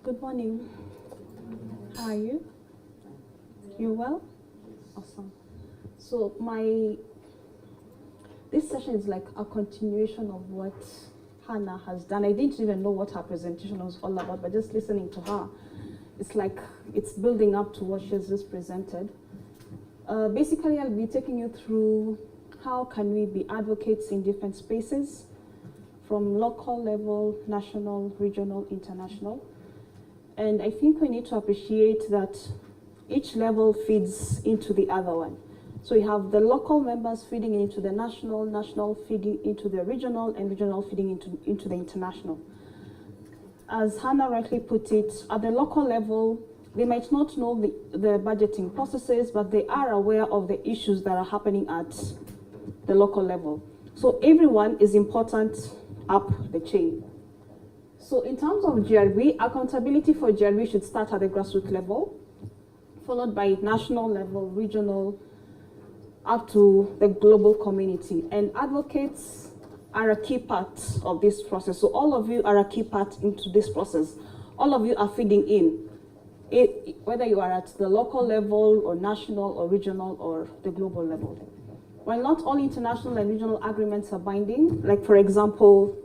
Good morning. How are you? You well? Awesome. So this session is like a continuation of what Hannah has done. I didn't even know what her presentation was all about, but just listening to her, it's like it's building up to what she's just presented. Basically, I'll be taking you through how can we be advocates in different spaces, from local level, national, regional, international. And I think we need to appreciate that each level feeds into the other one. So you have the local members feeding into the national, national feeding into the regional, and regional feeding into the international. As Hannah rightly put it, at the local level, they might not know the budgeting processes, but they are aware of the issues that are happening at the local level. So everyone is important up the chain. So in terms of GRB, accountability for GRB should start at the grassroots level, followed by national level, regional, up to the global community. And advocates are a key part of this process. So all of you are a key part into this process. All of you are feeding in, whether you are at the local level or national or regional or the global level. While not all international and regional agreements are binding, like for example,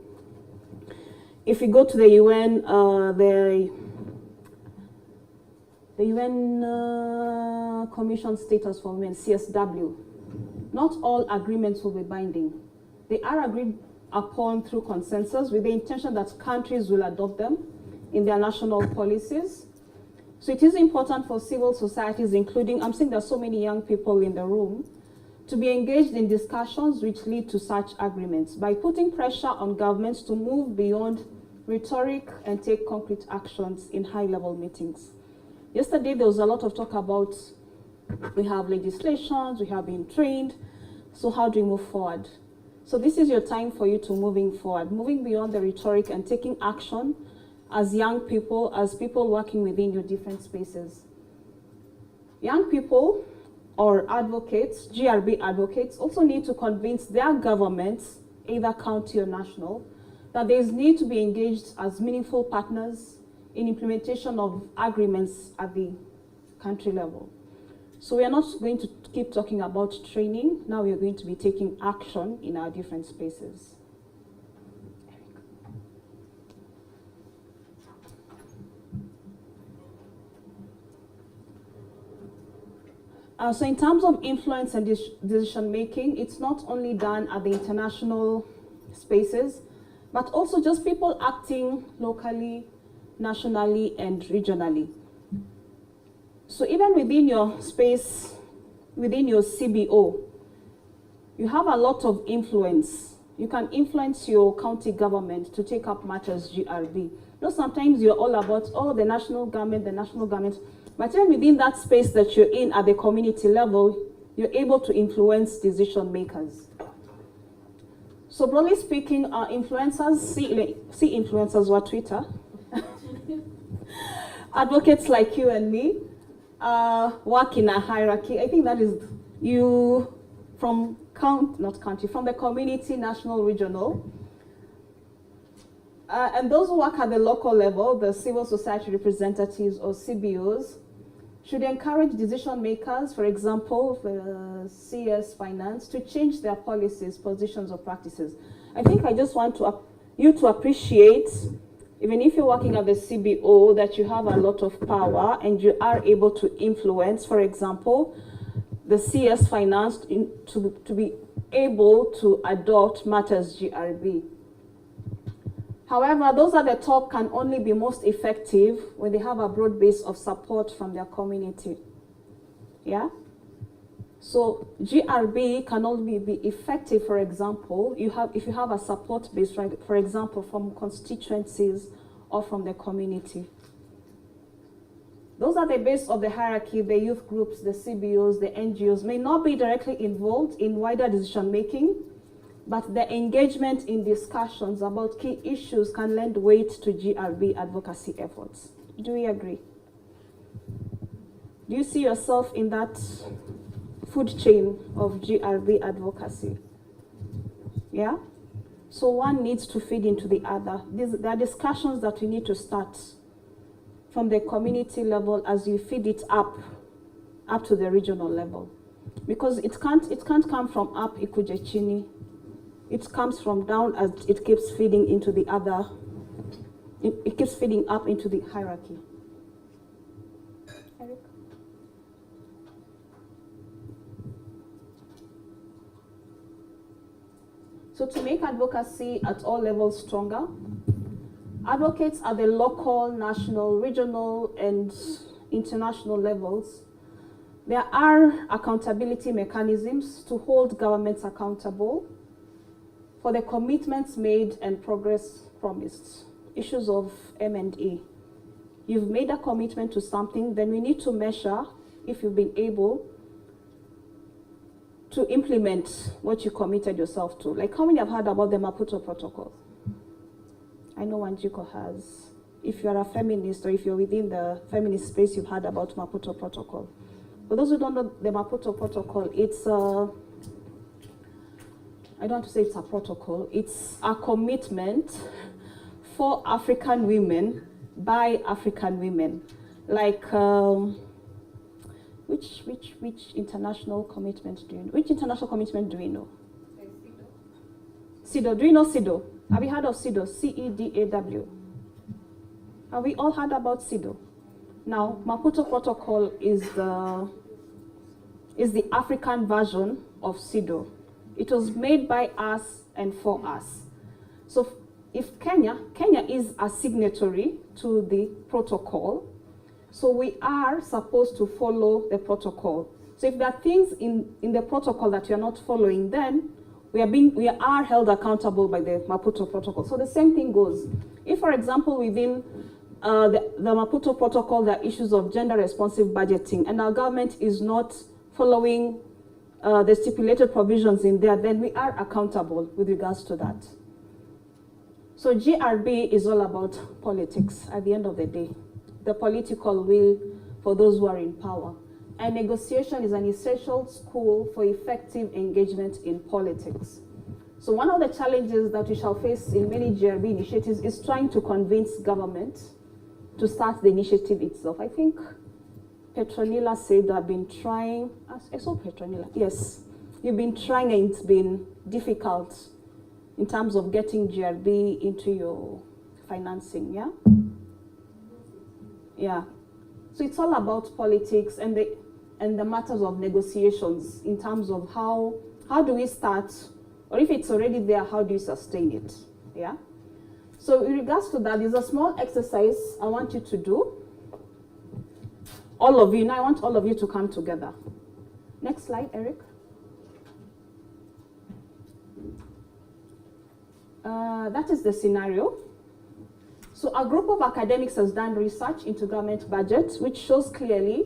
if you go to the UN, the UN Commission Status for Women, CSW, not all agreements will be binding. They are agreed upon through consensus with the intention that countries will adopt them in their national policies. So it is important for civil societies, including, I'm saying there's so many young people in the room, to be engaged in discussions which lead to such agreements by putting pressure on governments to move beyond rhetoric and take concrete actions in high-level meetings. Yesterday, there was a lot of talk about we have legislations, we have been trained, so how do we move forward? So this is your time for you to moving forward, moving beyond the rhetoric and taking action as young people, as people working within your different spaces. Young people or advocates, GRB advocates, also need to convince their governments, either county or national, that there is need to be engaged as meaningful partners in implementation of agreements at the country level. So we are not going to keep talking about training. Now we are going to be taking action in our different spaces. So in terms of influence and decision making, it's not only done at the international spaces, but also just people acting locally, nationally, and regionally. So even within your space, within your CBO, you have a lot of influence. You can influence your county government to take up matters GRB. You know, sometimes you're all about, oh, the national government, but even within that space that you're in at the community level, you're able to influence decision makers. So broadly speaking, influencers, see influencers or Twitter. Advocates like you and me work in a hierarchy. I think that is you from from the community, national, regional. And those who work at the local level, the civil society representatives or CBOs, should encourage decision makers, for example, the CS Finance, to change their policies, positions, or practices. I think I just want you to appreciate, even if you're working at the CBO, that you have a lot of power and you are able to influence, for example, the CS Finance to be able to adopt matters GRB. However, those at the top can only be most effective when they have a broad base of support from their community. Yeah? So GRB can only be effective, for example, if you have a support base, right, for example, from constituencies or from the community. Those are the base of the hierarchy. The youth groups, the CBOs, the NGOs may not be directly involved in wider decision making, but the engagement in discussions about key issues can lend weight to GRB advocacy efforts. Do we agree? Do you see yourself in that food chain of GRB advocacy? Yeah? So one needs to feed into the other. There are discussions that we need to start from the community level as you feed it up to the regional level. Because it can't come from up ikuje chini. It comes from down as it keeps feeding into the other, it keeps feeding up into the hierarchy. Eric? So to make advocacy at all levels stronger, advocates at the local, national, regional, and international levels, there are accountability mechanisms to hold governments accountable for the commitments made and progress promised. Issues of M&A. You've made a commitment to something, then we need to measure if you've been able to implement what you committed yourself to. Like how many have heard about the Maputo Protocol? I know Wanjiko has. If you're a feminist or if you're within the feminist space, you've heard about Maputo Protocol. For those who don't know the Maputo Protocol, it's I don't want to say it's a protocol, it's a commitment for African women by African women. Like, which international commitment do you know? Which international commitment do we know? CEDAW. Do you know CEDAW? Have you heard of CEDAW? CEDAW. Have we all heard about CEDAW? Now, Maputo Protocol is the African version of CEDAW. It was made by us and for us. So if Kenya is a signatory to the protocol, so we are supposed to follow the protocol. So if there are things in the protocol that you're not following, then we are held accountable by the Maputo Protocol. So the same thing goes. If, for example, within the Maputo Protocol, there are issues of gender-responsive budgeting, and our government is not following the stipulated provisions in there, then we are accountable with regards to that. So GRB is all about politics at the end of the day. The political will for those who are in power. And negotiation is an essential school for effective engagement in politics. So one of the challenges that we shall face in many GRB initiatives is trying to convince government to start the initiative itself. I think Petronilla said I've been trying, I saw Petronilla, yes. You've been trying and it's been difficult in terms of getting GRB into your financing, yeah? Yeah. So it's all about politics and the matters of negotiations in terms of how do we start, or if it's already there, how do you sustain it, yeah? So in regards to that, there's a small exercise I want you to do. All of you, now I want all of you to come together. Next slide, Eric. That is the scenario. So a group of academics has done research into government budget, which shows clearly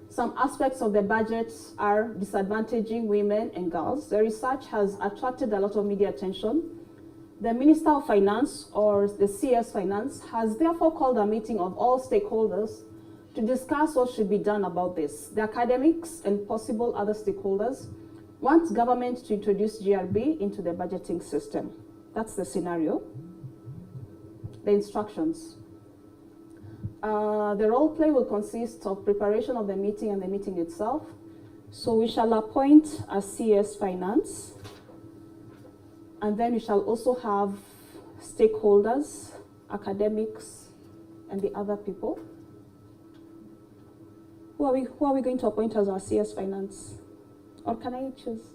some aspects of the budget are disadvantaging women and girls. The research has attracted a lot of media attention. The Minister of Finance, or the CS Finance, has therefore called a meeting of all stakeholders to discuss what should be done about this. The academics and possible other stakeholders want government to introduce GRB into the budgeting system. That's the scenario. The instructions. The role play will consist of preparation of the meeting and the meeting itself. So we shall appoint a CS Finance, and then we shall also have stakeholders, academics, and the other people. Who are we going to appoint as our CS Finance? Or can I choose?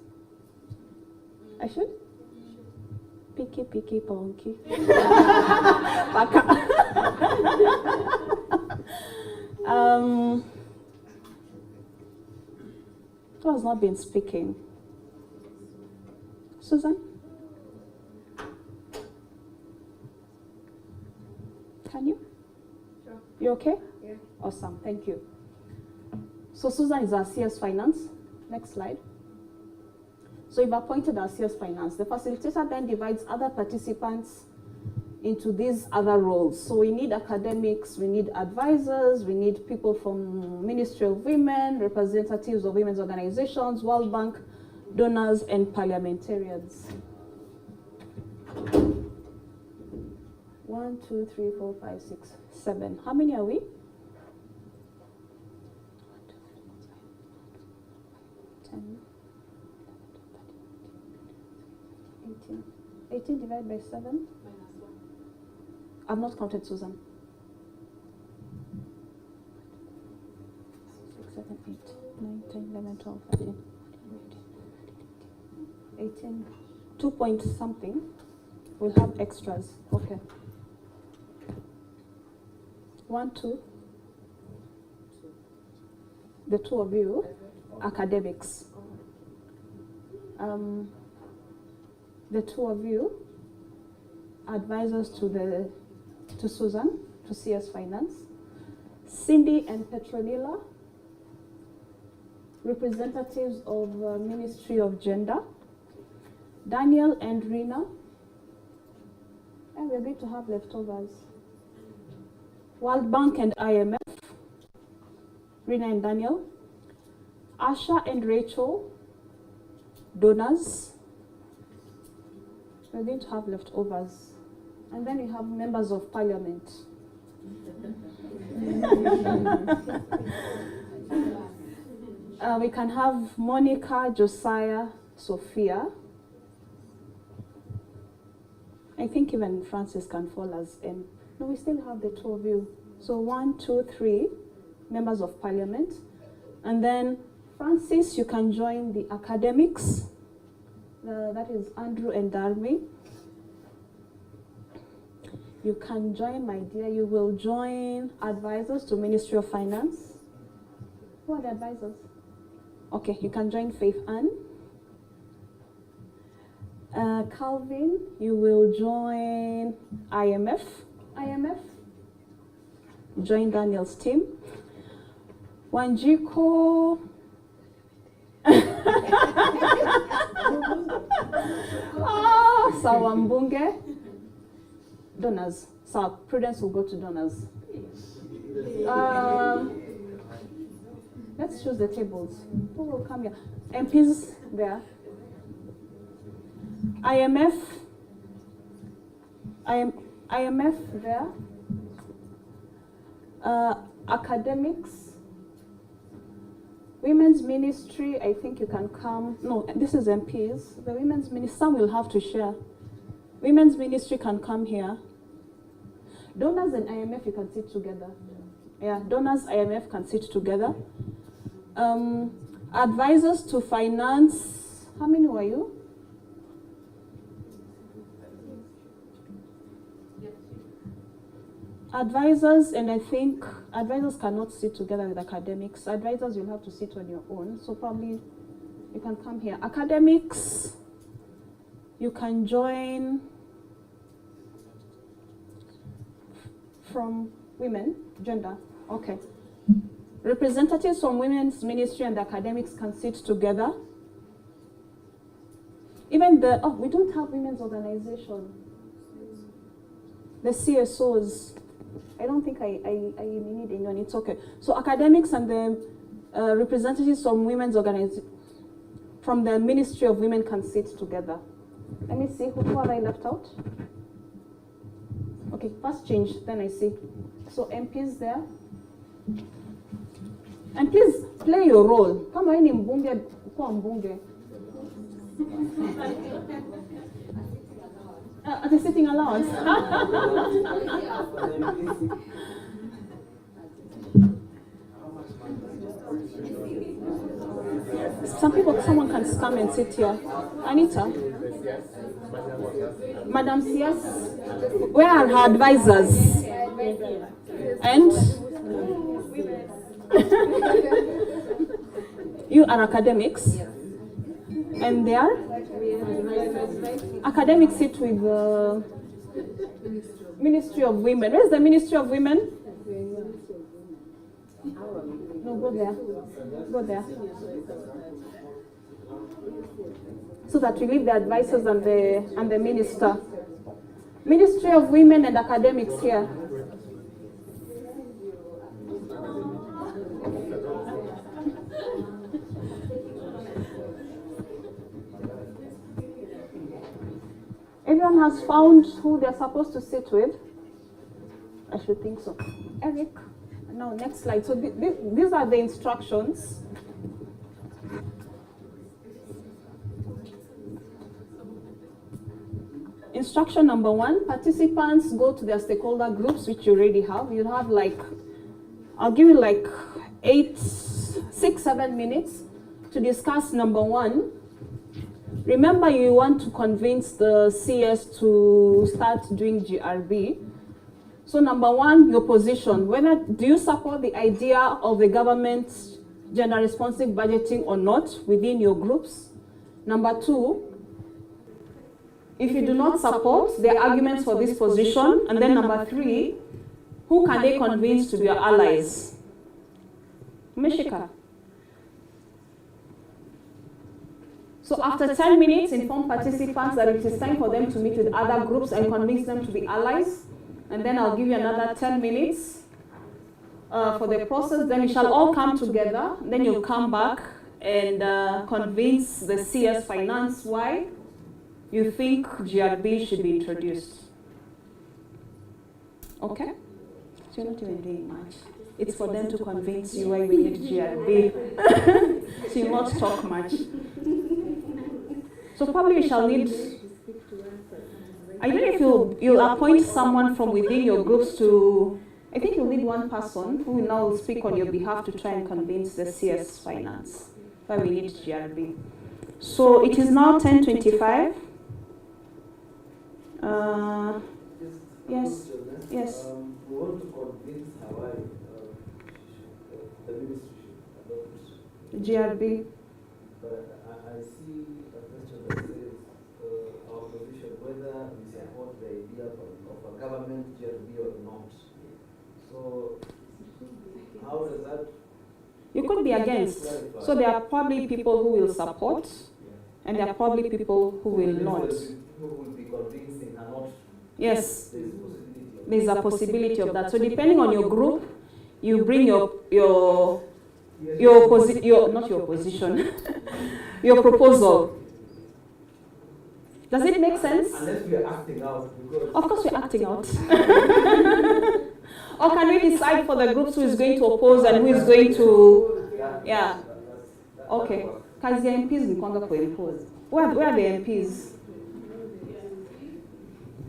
I should? Picky, picky, ponky. Who has not been speaking? Susan? Can you? Sure. You okay? Yeah. Awesome, thank you. So Susan is our CS Finance. Next slide. So you've appointed our CS Finance. The facilitator then divides other participants into these other roles. So we need academics, we need advisors, we need people from Ministry of Women, representatives of women's organizations, World Bank, donors, and parliamentarians. 1, 2, 3, 4, 5, 6, 7. How many are we? 10, 18. 18 divided by 7? I've not counted Susan. 6, 7, 8, 9, 10, 11, 12, 13, 18. 2 point something. We'll have extras. Okay. 1, 2. The two of you, academics. The two of you, advisors to Susan, to CS Finance. Cindy and Petronilla, representatives of Ministry of Gender. Daniel and Rina, and we're going to have leftovers. World Bank and IMF, Rina and Daniel. Asha and Rachel, donors. We're going to have leftovers. And then we have members of parliament. We can have Monica, Josiah, Sophia. I think even Francis can fall as M. No, we still have the two of you. So 1, 2, 3 members of parliament. And then Francis, you can join the academics. That is Andrew and Darby. You can join, my dear, you will join advisors to Ministry of Finance. Who are the advisors? Okay, you can join Faith Ann. Calvin, you will join IMF. Join Daniel's team. Wanjiko. Sawambunge. Donors. So Prudence will go to donors. Let's choose the tables. Who will come here? MPs there. IMF there. Academics. Women's ministry, I think you can come. No, this is MPs. The women's ministry, some will have to share. Women's ministry can come here. Donors and IMF, you can sit together. Yeah, donors, IMF can sit together. Advisors to finance, how many were you? Advisors, and I think advisors cannot sit together with academics. Advisors, you'll have to sit on your own. So probably you can come here. Academics, you can join from women, gender. Okay. Representatives from women's ministry and the academics can sit together. Even we don't have women's organization. The CSOs. I don't think I need anyone. It's okay. So academics and the representatives from women's organization, from the Ministry of Women can sit together. Let me see, who have I left out? Okay, first change, then I see. So MPs there. And please play your role. Come on in Mbunge, Mbunge. At a sitting allowance. Someone can come and sit here. Anita? Madam CS? Where are her advisors? And? You are academics? And they are? Academics sit with the Ministry of Women. Where's the Ministry of Women? No, go there. Go there. So that we leave the advisors and the minister. Ministry of Women and academics here. Everyone has found who they're supposed to sit with. I should think so. Eric, now next slide. So these are the instructions. Instruction number 1, participants go to their stakeholder groups, which you already have. You have like, I'll give you like 6-7 minutes to discuss number 1. Remember, you want to convince the CS to start doing GRB. So number 1, your position. Do you support the idea of the government's gender responsive budgeting or not within your groups? Number 2, if you do not support, there are arguments for this position. And then number 3, who can they convince to be your allies? Meshika. So after 10 minutes, inform participants that it is time for them to meet with other groups and convince them to be allies. And then I'll give you another 10 minutes for the process. Then we shall all come together. Then you'll come back and convince the CS Finance why you think GRB should be introduced. Okay? So you're not even doing much. It's for them to convince you why we need GRB. So you'll not talk much. So probably we shall need, I don't know if you'll appoint someone from within your groups to, I think you'll need one person who will now speak on your behalf to try and convince the CS Finance why we need GRB. So it is now 10:25. Yes. Yes. We want to convince Hawaii the ministry about GRB. But I see a question that says our position whether we support the idea of a government GRB or not. So how does that? You could be against. So there are probably people who will support, and there are probably people who will not. People will be convincing and not. Yes, there's a possibility of that. So depending on your group, you bring your not your position, your proposal. Does it make sense? Unless we are acting out. Of course we're acting out. Or can we decide for the groups who is going to oppose and who is going to, yeah. Okay. Because the MPs will come up for impose. Where are the MPs?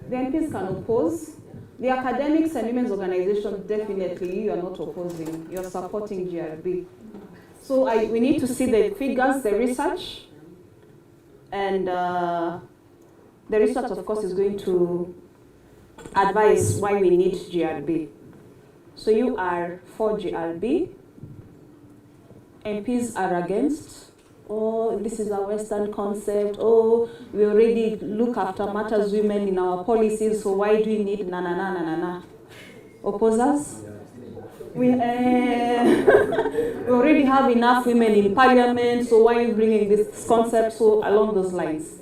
The MPs can oppose. The academics and women's organization, definitely you are not opposing. You're supporting GRB. So we need to see the figures, the research, and the research, of course, is going to advise why we need GRB. So you are for GRB, MPs are against. Oh, this is a Western concept. Oh, we already look after matters women in our policies, so why do we need na? Opposers? We already have enough women in parliament, so why are you bringing this concept? So along those lines.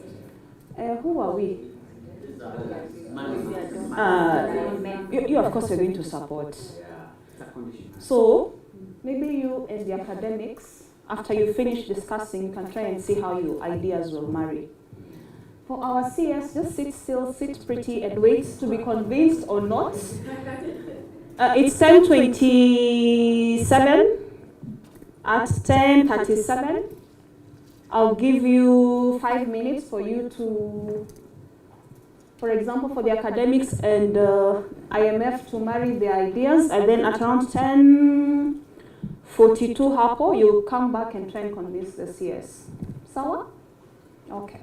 Who are we? You of course, are going to support. So maybe you and the academics, after you finish discussing, you can try and see how your ideas will marry. For our CS, just sit still, sit pretty, and wait to be convinced or not. It's 10:27. At 10:37, I'll give you 5 minutes for you to, for example, for the academics and IMF to marry their ideas, and then at around 10:42 hapo, you'll come back and try and convince the CS. Sawa? Okay.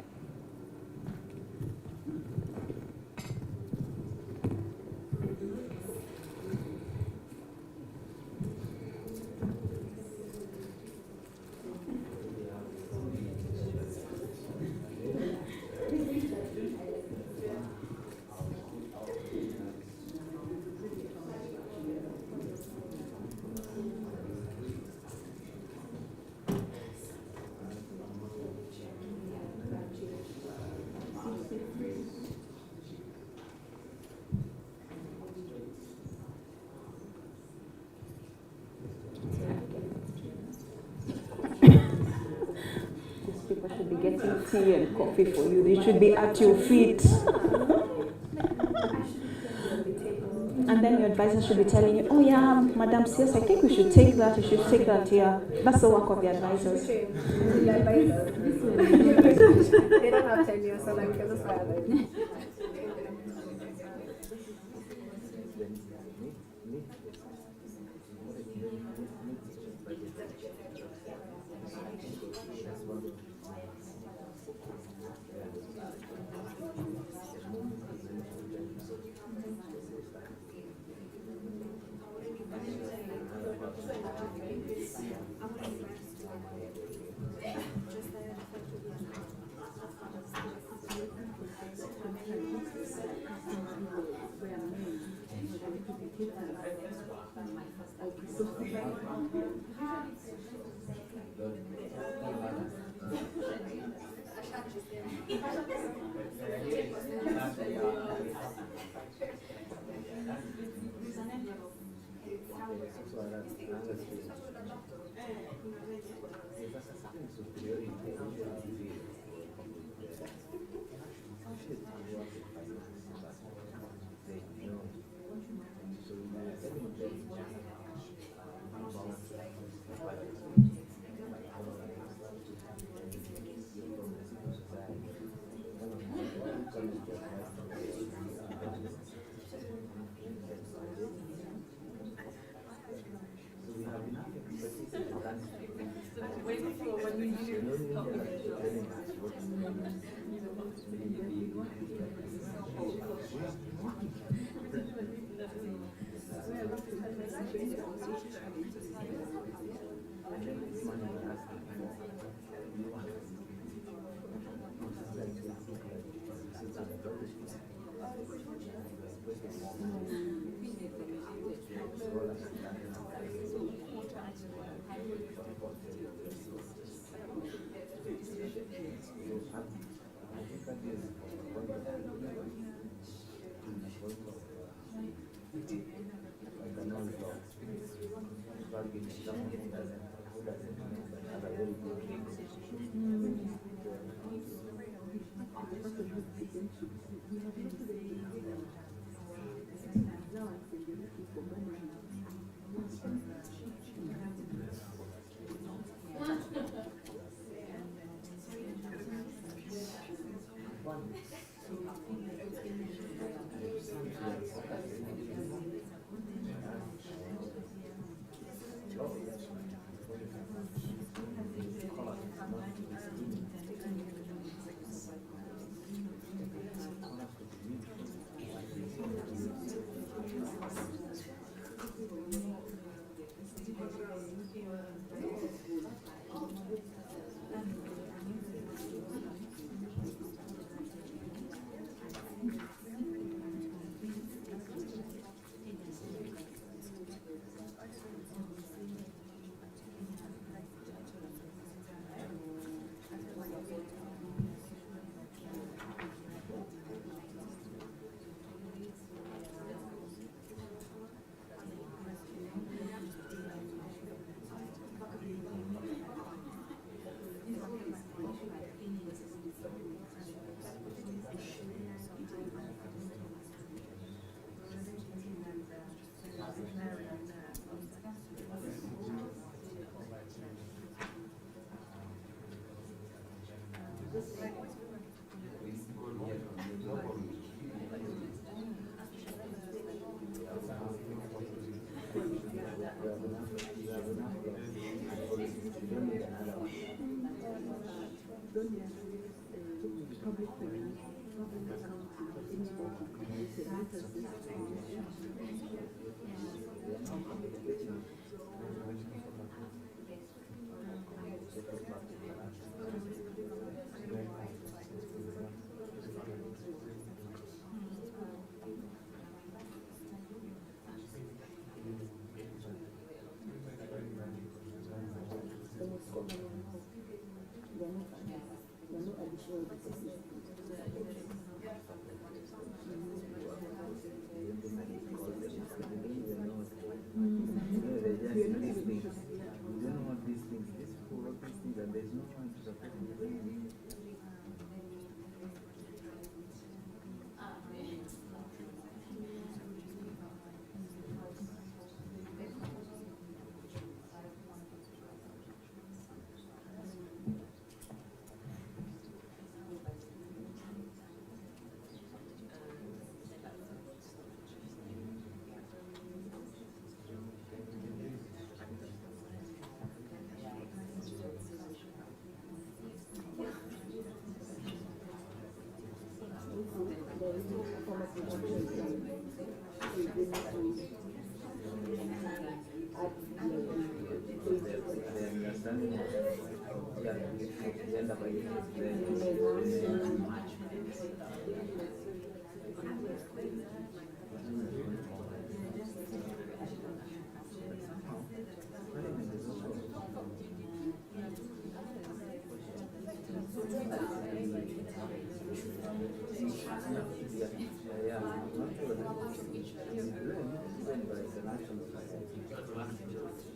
Getting tea and coffee for you. They should be at your feet. And and then your advisor should be telling you, oh yeah, Madam CS, I think we should take that, you should take that, yeah. That's the work of the advisors. They don't have tenure, so like we can just fire them.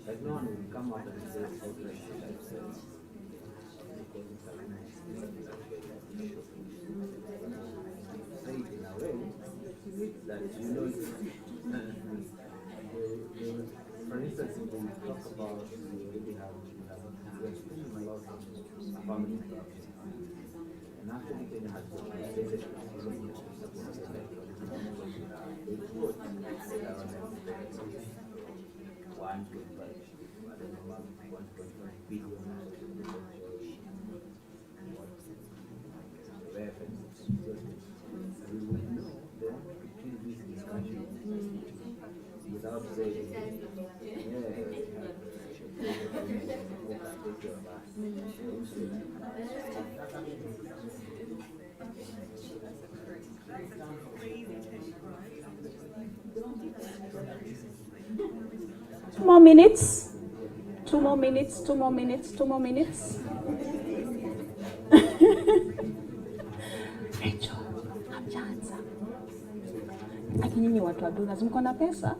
Like no one will come out and say outright say it in a way that you know for instance, if we talk about we already have we're speaking a lot of family corruption. And actually Kenya has stated without saying, 2 more minutes. 2 more minutes. 2 more minutes. 2 more minutes. Rachel, hamjaanza. Lakini nyinyi watu wa donors mko na pesa?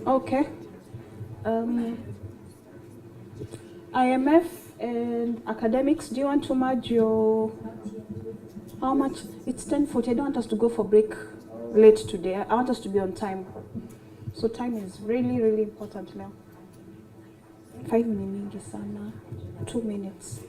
Okay. IMF and academics, do you want to merge your, how much? It's 10:40. I don't want us to go for break late today. I want us to be on time. So time is really, really important now. 5 minutes, 2 minutes.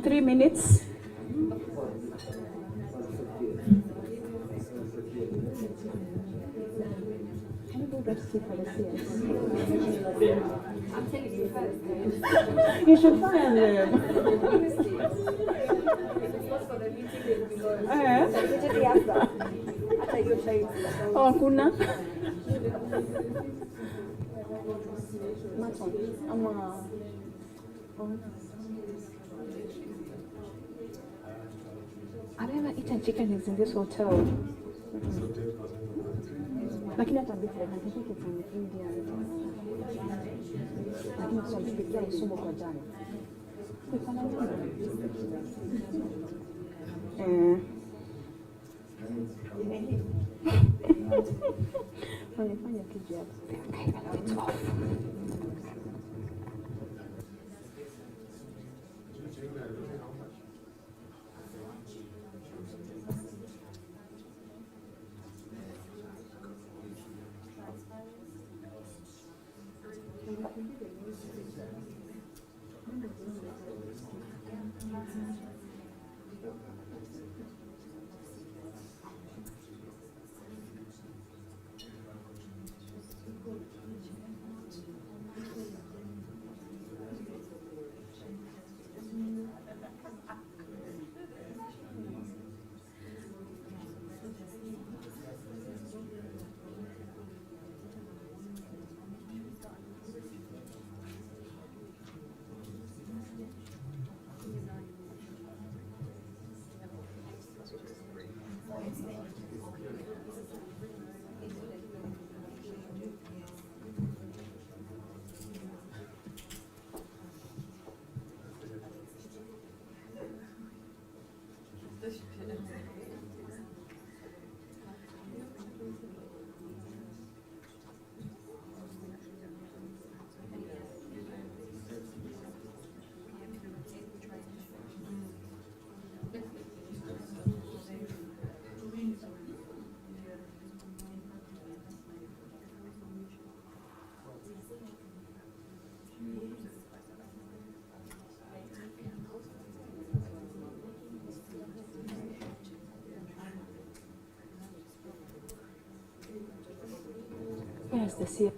3 minutes. Can you go back to for the CS? I'm telling you first. You should find them. Oh, kuna. I've never eaten chicken in this hotel. Lakini hata beforehand, I think it's an Indian. Lakini sasa tupikia usumo kwa jana. Fanya kitu hapo. It's off. Where's the seal?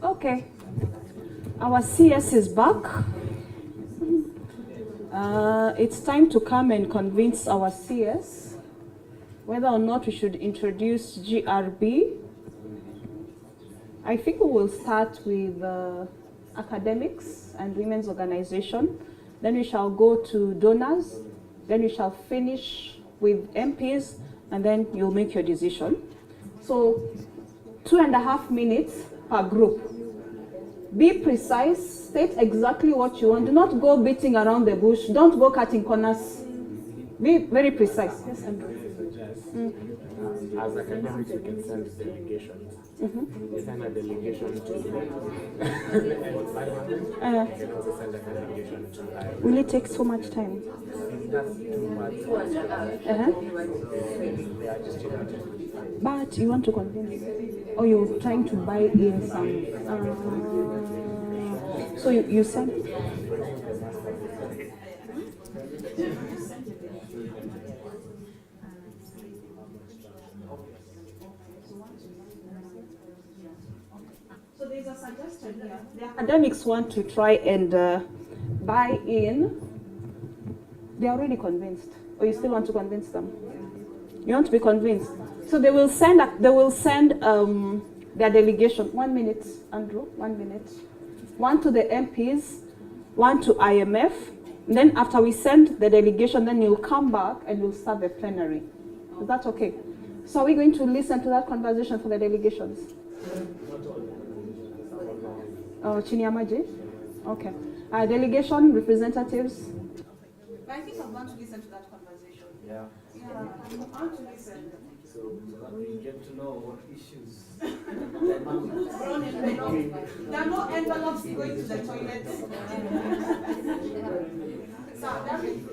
Okay, our CS is back. It's time to come and convince our CS whether or not we should introduce GRB. I think we will start with academics and women's organization. Then we shall go to donors. Then we shall finish with MPs, and then you'll make your decision. So 2.5 minutes per group. Be precise, state exactly what you want. Do not go beating around the bush. Don't go cutting corners. Be very precise. Yes, Andrew. As academics, we can send delegations. We send a delegation to environment. We can also send a delegation to Will it take so much time? That's too much. They are just But you want to convince, or you're trying to buy in some. So you send. So there's a suggestion here. The academics want to try and buy in. They're already convinced, or you still want to convince them? You want to be convinced. So they will send. Their delegation. 1 minute, Andrew. 1 minute. One to the MPs, one to IMF. And then after we send the delegation, then you'll come back and we'll start the plenary. Is that okay? So are we going to listen to that conversation for the delegations? Oh, Chinyamaji? Okay. Delegation representatives? I think I want to listen to that conversation. Yeah. Yeah, I want to listen. So that we get to know what issues. There are no envelopes going to the toilet. So,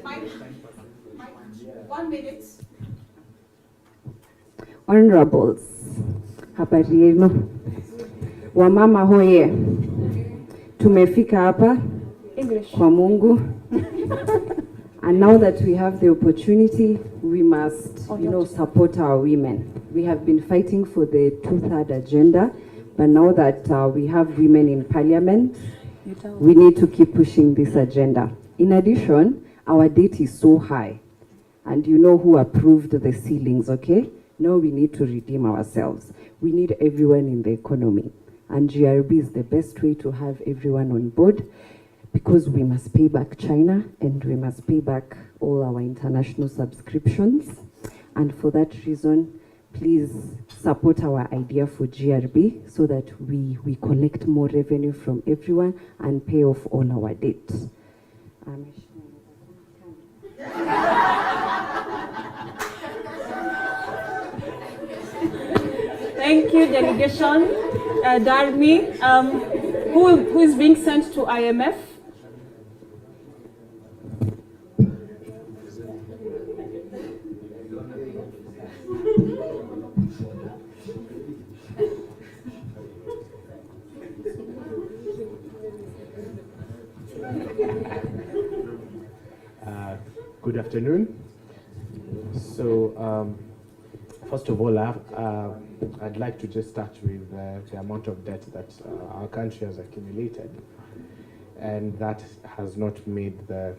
Mike, 1 minute. Honorables, habari yenu. Wamama hoye, tumefika hapa English. kwa Mungu. And now that we have the opportunity, we must, support our women. We have been fighting for the 2/3 agenda, but now that we have women in parliament, we need to keep pushing this agenda. In addition, our debt is so high, and you know who approved the ceilings, okay? Now we need to redeem ourselves. We need everyone in the economy, and GRB is the best way to have everyone on board, because we must pay back China and we must pay back all our international subscriptions. And for that reason, please support our idea for GRB so that we collect more revenue from everyone and pay off all our debt. Thank you, delegation. Darmi, who is being sent to IMF? Good afternoon. So, first of all, I'd like to just start with the amount of debt that our country has accumulated, and that has not made the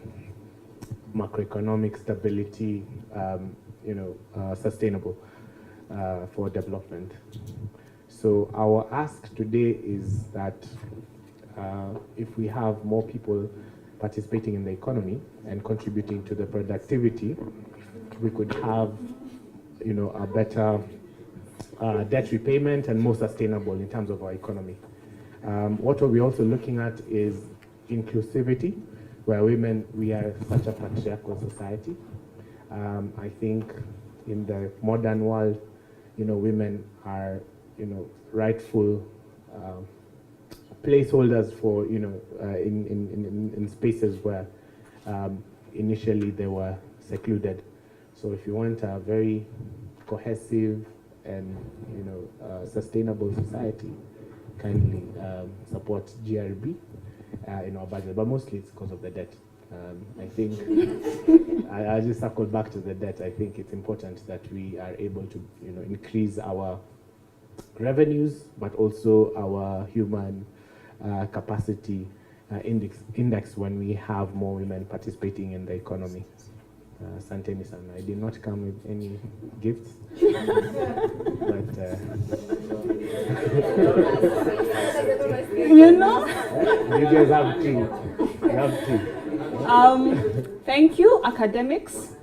macroeconomic stability, sustainable for development. So our ask today is that if we have more people participating in the economy and contributing to the productivity, we could have, a better debt repayment and more sustainable in terms of our economy. What we're also looking at is inclusivity, where women, we are such a patriarchal society. I think in the modern world, women are, rightful placeholders for, in spaces where initially they were secluded. So if you want a very cohesive and, sustainable society, kindly support GRB in our budget, but mostly it's because of the debt. I think I just circle back to the debt. I think it's important that we are able to, increase our revenues, but also our human capacity index when we have more women participating in the economy. Santeni sana. I did not come with any gifts, but you guys have tea. You have tea. Thank you, academics.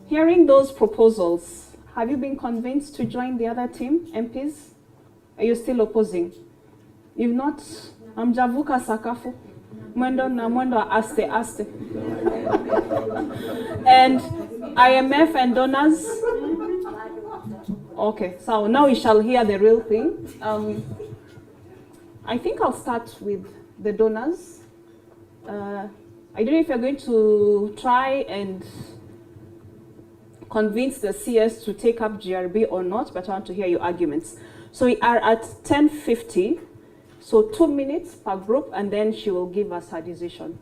Hearing those proposals, have you been convinced to join the other team, MPs? Are you still opposing? If not, Amjavuka sakafu. Mwendo na mwendo wa aste aste. And IMF and donors. Okay, so now we shall hear the real thing. I think I'll start with the donors. I don't know if you're going to try and convince the CS to take up GRB or not, but I want to hear your arguments. So we are at 10:50, so 2 minutes per group, and then she will give us her decision.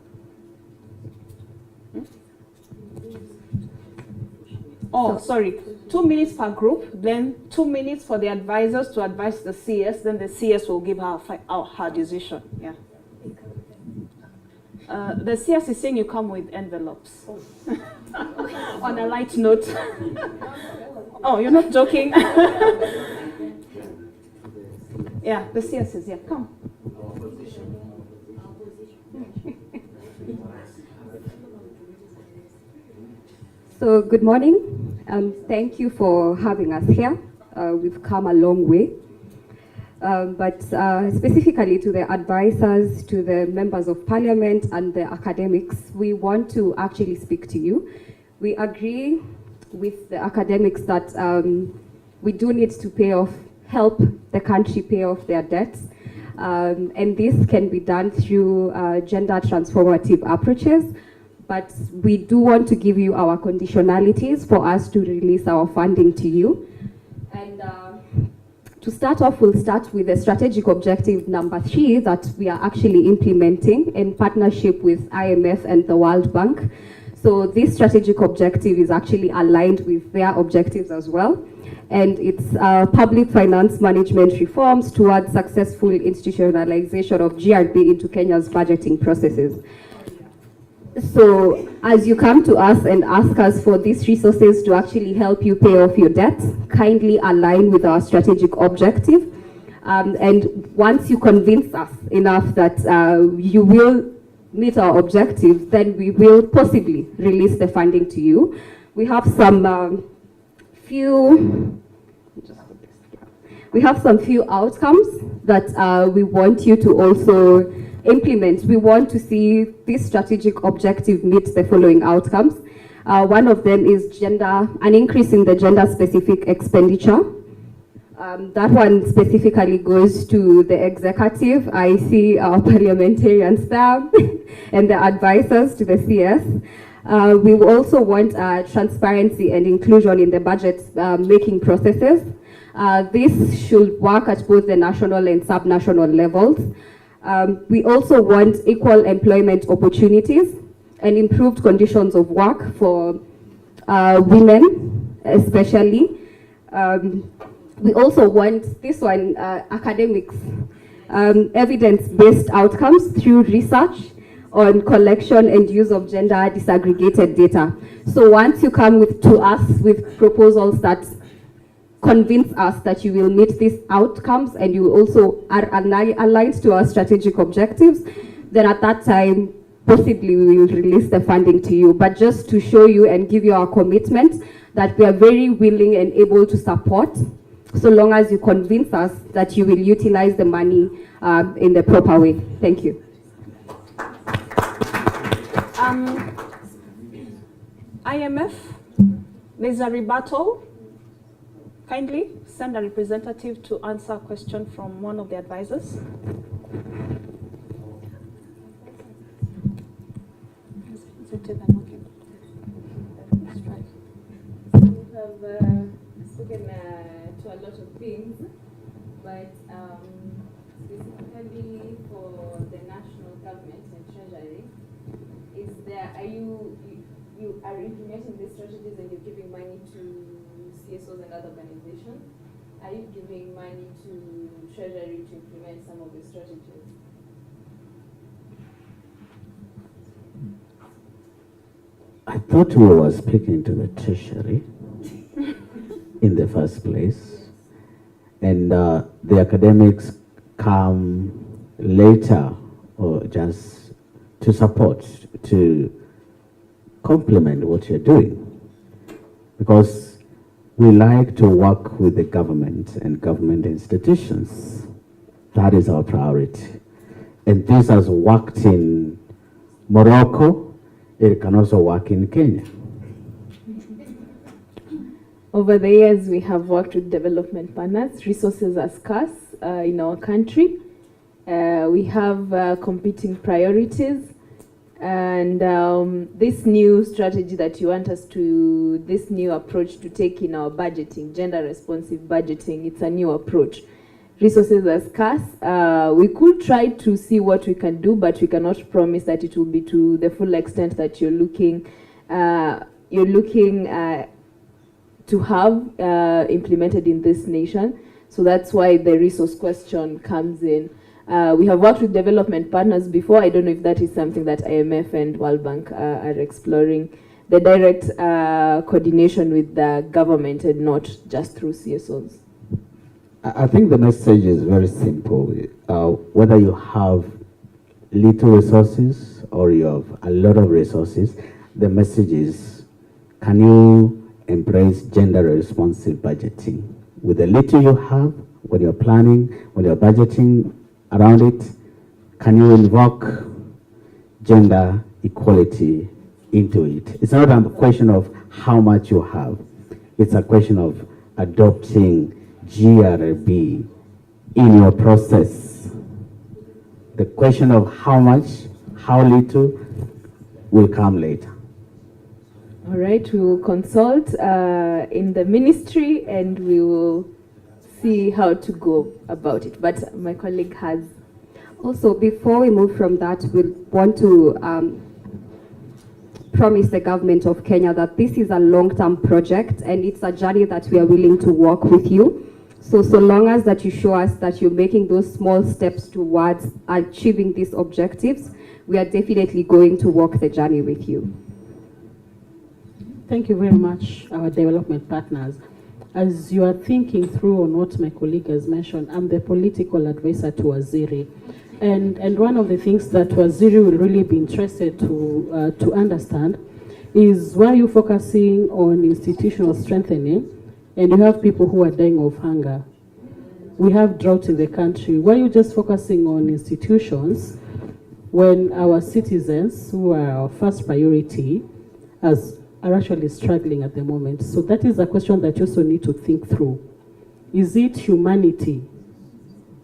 Oh, sorry, 2 minutes per group, then 2 minutes for the advisors to advise the CS, then the CS will give her her decision. Yeah. The CS is saying you come with envelopes. On a light note. Oh, you're not joking? Yeah, the CS is here. Come. So good morning. Thank you for having us here. We've come a long way. But specifically to the advisors, to the members of parliament and the academics, we want to actually speak to you. We agree with the academics that we do need to help the country pay off their debts. And this can be done through gender transformative approaches. But we do want to give you our conditionalities for us to release our funding to you. And to start off, we'll start with the strategic objective number 3 that we are actually implementing in partnership with IMF and the World Bank. So this strategic objective is actually aligned with their objectives as well. And it's public finance management reforms towards successful institutionalization of GRB into Kenya's budgeting processes. So as you come to us and ask us for these resources to actually help you pay off your debts, kindly align with our strategic objective. And once you convince us enough that you will meet our objectives, then we will possibly release the funding to you. We have some few outcomes that we want you to also implement. We want to see this strategic objective meet the following outcomes. One of them is an increase in the gender-specific expenditure. That one specifically goes to the executive. I see our parliamentarians there and the advisors to the CS. We also want transparency and inclusion in the budget making processes. This should work at both the national and sub-national levels. We also want equal employment opportunities and improved conditions of work for women, especially. We also want this one, academics, evidence-based outcomes through research on collection and use of gender disaggregated data. So once you come to us with proposals that convince us that you will meet these outcomes and you also are aligned to our strategic objectives, then at that time, possibly we will release the funding to you. But just to show you and give you our commitment that we are very willing and able to support, so long as you convince us that you will utilize the money in the proper way. Thank you. IMF, there's a rebuttal. Kindly send a representative to answer a question from one of the advisors. We have spoken to a lot of things, but specifically for the national government and treasury, you are implementing these strategies and you're giving money to CSOs and other organizations? Are you giving money to treasury to implement some of these strategies? I thought we were speaking to the treasury in the first place, and the academics come later or just to support, to complement what you're doing, because we like to work with the government and government institutions. That is our priority. And this has worked in Morocco, it can also work in Kenya. Over the years, we have worked with development partners. Resources are scarce in our country. We have competing priorities. And this new strategy that you want us to, this new approach to take in our budgeting, gender responsive budgeting, it's a new approach. Resources are scarce. We could try to see what we can do, but we cannot promise that it will be to the full extent that you're looking to have implemented in this nation. So that's why the resource question comes in. We have worked with development partners before. I don't know if that is something that IMF and World Bank are exploring. The direct coordination with the government and not just through CSOs. I think the message is very simple. Whether you have little resources or you have a lot of resources, the message is, can you embrace gender responsive budgeting? With the little you have, when you're planning, when you're budgeting around it, can you invoke gender equality into it? It's not a question of how much you have. It's a question of adopting GRB in your process. The question of how much, how little will come later. All right, we will consult in the ministry and we will see how to go about it. But my colleague has. Also, before we move from that, we want to promise the government of Kenya that this is a long-term project and it's a journey that we are willing to walk with you. So long as that you show us that you're making those small steps towards achieving these objectives, we are definitely going to walk the journey with you. Thank you very much, our development partners. As you are thinking through on what my colleague has mentioned, I'm the political advisor to Waziri. And one of the things that Waziri will really be interested to understand is why you're focusing on institutional strengthening and you have people who are dying of hunger. We have drought in the country. Why are you just focusing on institutions when our citizens, who are our first priority, are actually struggling at the moment? So that is a question that you also need to think through. Is it humanity,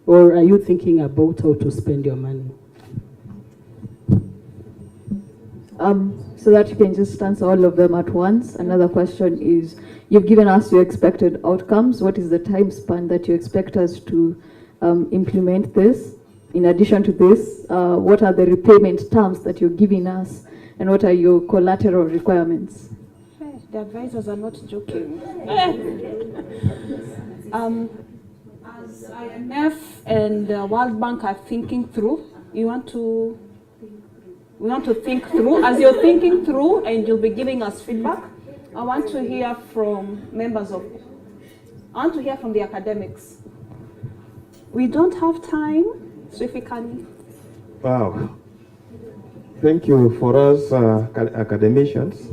or are you thinking about how to spend your money? So that you can just answer all of them at once. Another question is, you've given us your expected outcomes. What is the time span that you expect us to implement this? In addition to this, what are the repayment terms that you're giving us? And what are your collateral requirements? Hey, the advisors are not joking. As IMF and World Bank are thinking through, we want to think through. As you're thinking through and you'll be giving us feedback, I want to hear from the academics. We don't have time, so if we can. Wow. Thank you. For us academicians,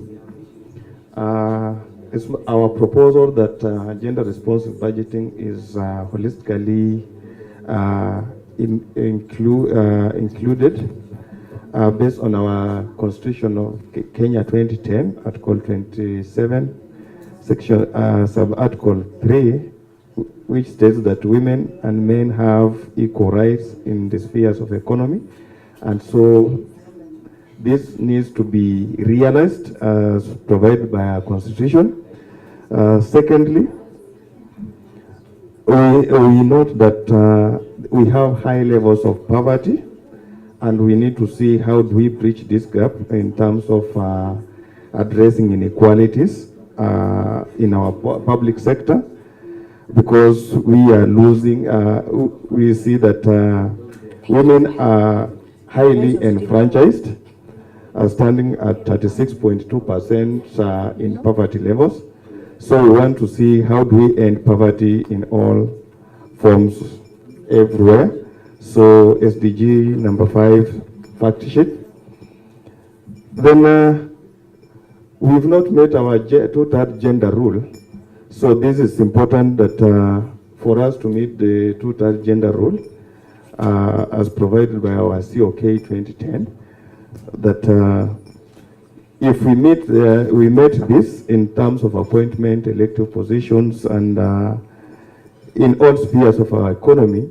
it's our proposal that gender responsive budgeting is holistically included based on our Constitution of Kenya 2010, Article 27, Section Sub-Article 3, which states that women and men have equal rights in the spheres of economy, and so this needs to be realized as provided by our Constitution. Secondly, we note that we have high levels of poverty, and we need to see how do we bridge this gap in terms of addressing inequalities in our public sector, because we are losing, we see that women are highly enfranchised, standing at 36.2% in poverty levels. So we want to see how do we end poverty in all forms everywhere. So SDG number 5 fact sheet. Then we've not met our two-third gender rule. So this is important that for us to meet the two-third gender rule, as provided by our COK 2010, that if we met this in terms of appointment, elective positions, and in all spheres of our economy,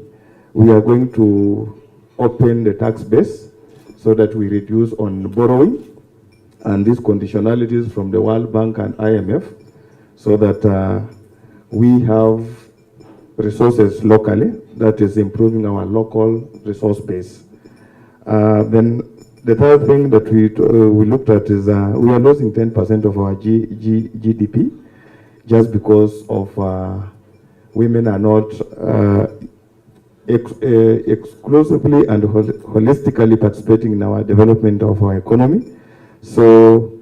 we are going to open the tax base so that we reduce on borrowing and these conditionalities from the World Bank and IMF, so that we have resources locally, that is improving our local resource base. Then the third thing that we looked at is we are losing 10% of our GDP just because of women are not exclusively and holistically participating in our development of our economy. So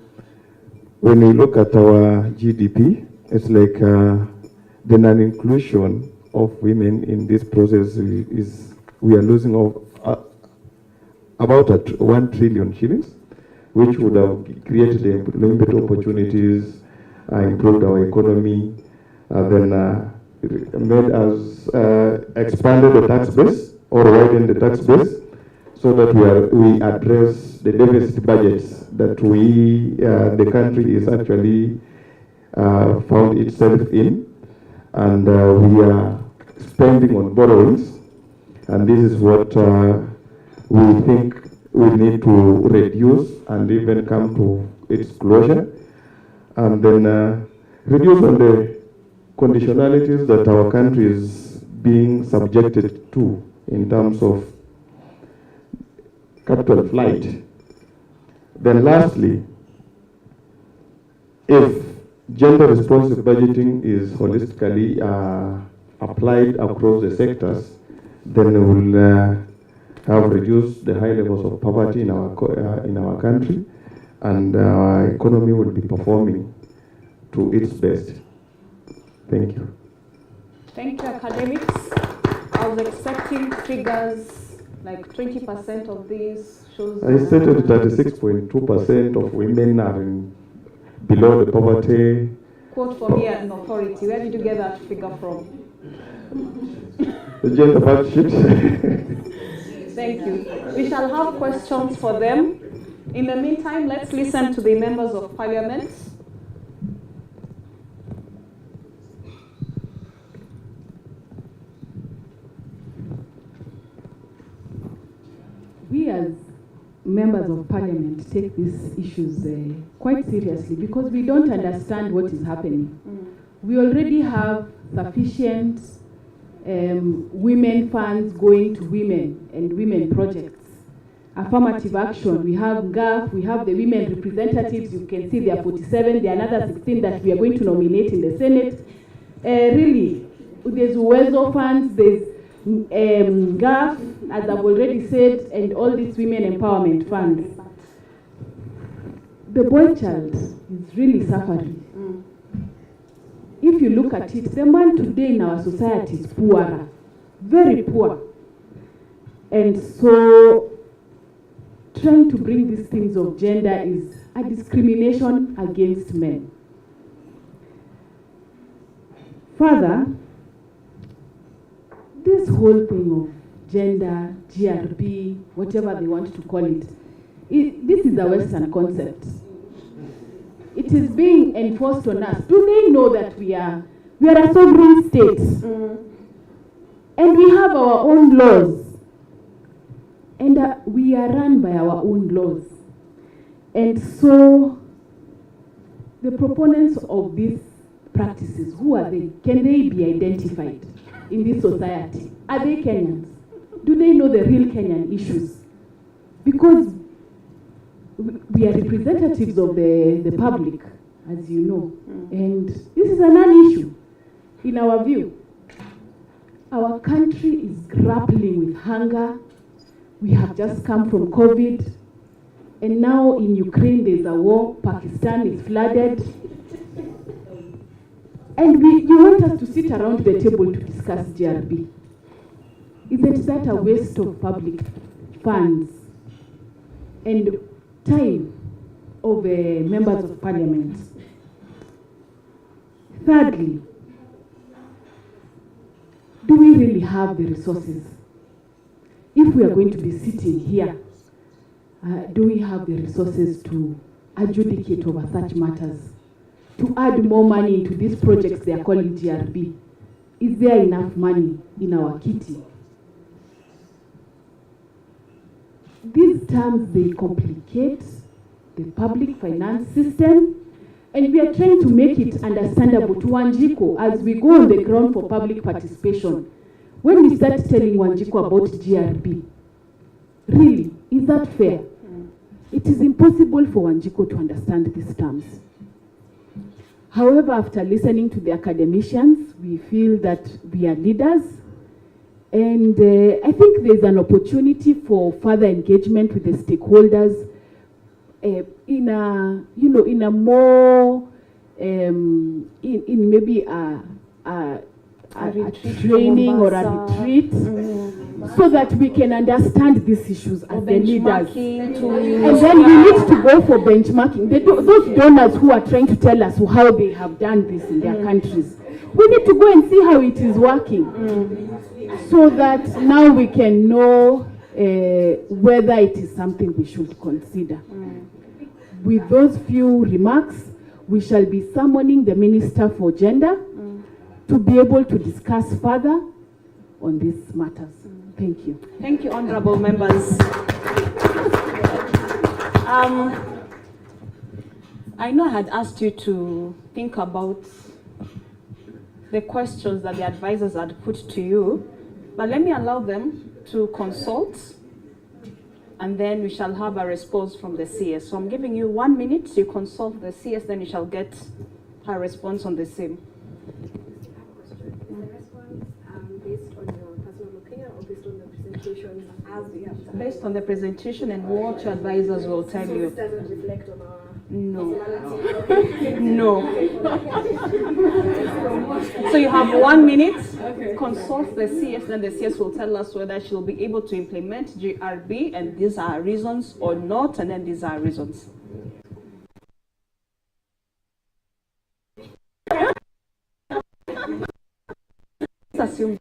when we look at our GDP, it's like the non-inclusion of women in this process is, we are losing about 1 trillion shillings, which would have created employment opportunities, improved our economy, then made us expanded the tax base or widened the tax base, so that we address the deficit budgets that the country is actually found itself in, and we are spending on borrowings, and this is what we think we need to reduce and even come to its closure, and then reduce on the conditionalities that our country is being subjected to in terms of capital flight. Then lastly, if gender responsive budgeting is holistically applied across the sectors, then we will have reduced the high levels of poverty in our country, and our economy will be performing to its best. Thank you. Thank you, academics. I was expecting figures like 20% of these shows. I stated 36.2% of women are below the poverty. Quote for me as an authority. Where did you get that figure from? The gender fact sheet. Thank you. We shall have questions for them. In the meantime, let's listen to the members of parliament. We as members of parliament take these issues quite seriously, because we don't understand what is happening. We already have sufficient women funds going to women and women projects. Affirmative action, we have GAF, we have the women representatives. You can see there are 47, there are another 16 that we are going to nominate in the Senate. Really, there's Uwezo funds, there's GAF, as I've already said, and all these women empowerment funds. The boy child is really suffering. If you look at it, the man today in our society is poorer, very poor. And so trying to bring these things of gender is a discrimination against men. Further, this whole thing of gender, GRP, whatever they want to call it, this is a Western concept. It is being enforced on us. Do they know that we are a sovereign state? And we have our own laws. And we are run by our own laws. And so the proponents of these practices, who are they? Can they be identified in this society? Are they Kenyans? Do they know the real Kenyan issues? Because we are representatives of the public, as you know. And this is a non-issue in our view. Our country is grappling with hunger. We have just come from COVID. And now in Ukraine there's a war. Pakistan is flooded. And you want us to sit around the table to discuss GRB. Isn't that a waste of public funds and time of members of parliament? Thirdly, do we really have the resources? if we are going to be sitting here, do we have the resources to adjudicate over such matters, to add more money into these projects they are calling GRB? Is there enough money in our kitty? These terms, they complicate the public finance system, and we are trying to make it understandable to Wanjiko as we go on the ground for public participation. When we start telling Wanjiko about GRB, really, is that fair? It is impossible for Wanjiko to understand these terms. However, after listening to the academicians, we feel that we are leaders, and I think there's an opportunity for further engagement with the stakeholders in a more in maybe a training or a retreat, so that we can understand these issues as the leaders. And then we need to go for benchmarking. Those donors who are trying to tell us how they have done this in their countries, we need to go and see how it is working, so that now we can know whether it is something we should consider. With those few remarks, we shall be summoning the Minister for Gender to be able to discuss further on these matters. Thank you. Thank you, honorable members. I know I had asked you to think about the questions that the advisors had put to you, but let me allow them to consult, and then we shall have a response from the CS. So I'm giving you 1 minute to consult the CS, then you shall get her response on the same. Based on the presentation and what your advisors will tell you. This doesn't reflect on our no. No. So you have 1 minute. Okay. Consult the CS, then the CS will tell us whether she will be able to implement GRB, and these are reasons or not, and then these are reasons. Let's assume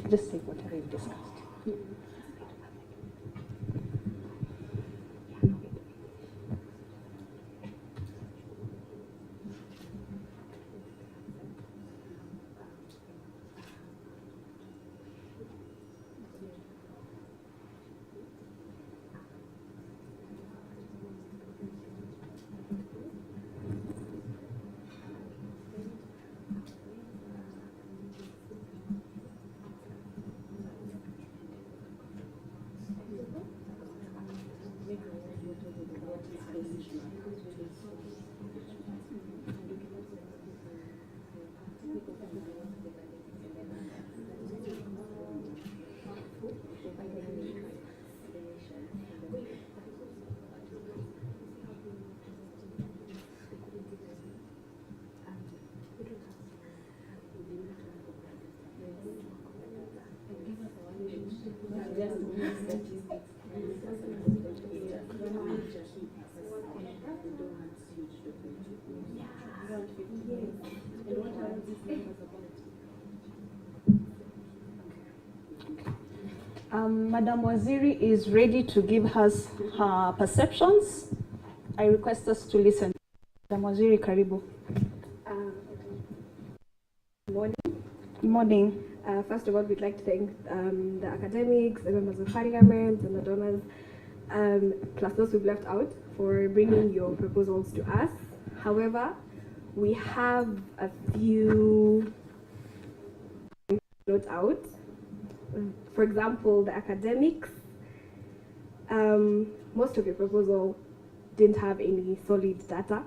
just say whatever you've discussed. Madam Waziri is ready to give us her perceptions. I request us to listen. Madam Waziri, karibu. Good morning. Good morning. First of all, we'd like to thank the academics, the members of parliament, and the donors, plus those we've left out, for bringing your proposals to us. However, we have a few note out. For example, the academics, most of your proposal didn't have any solid data.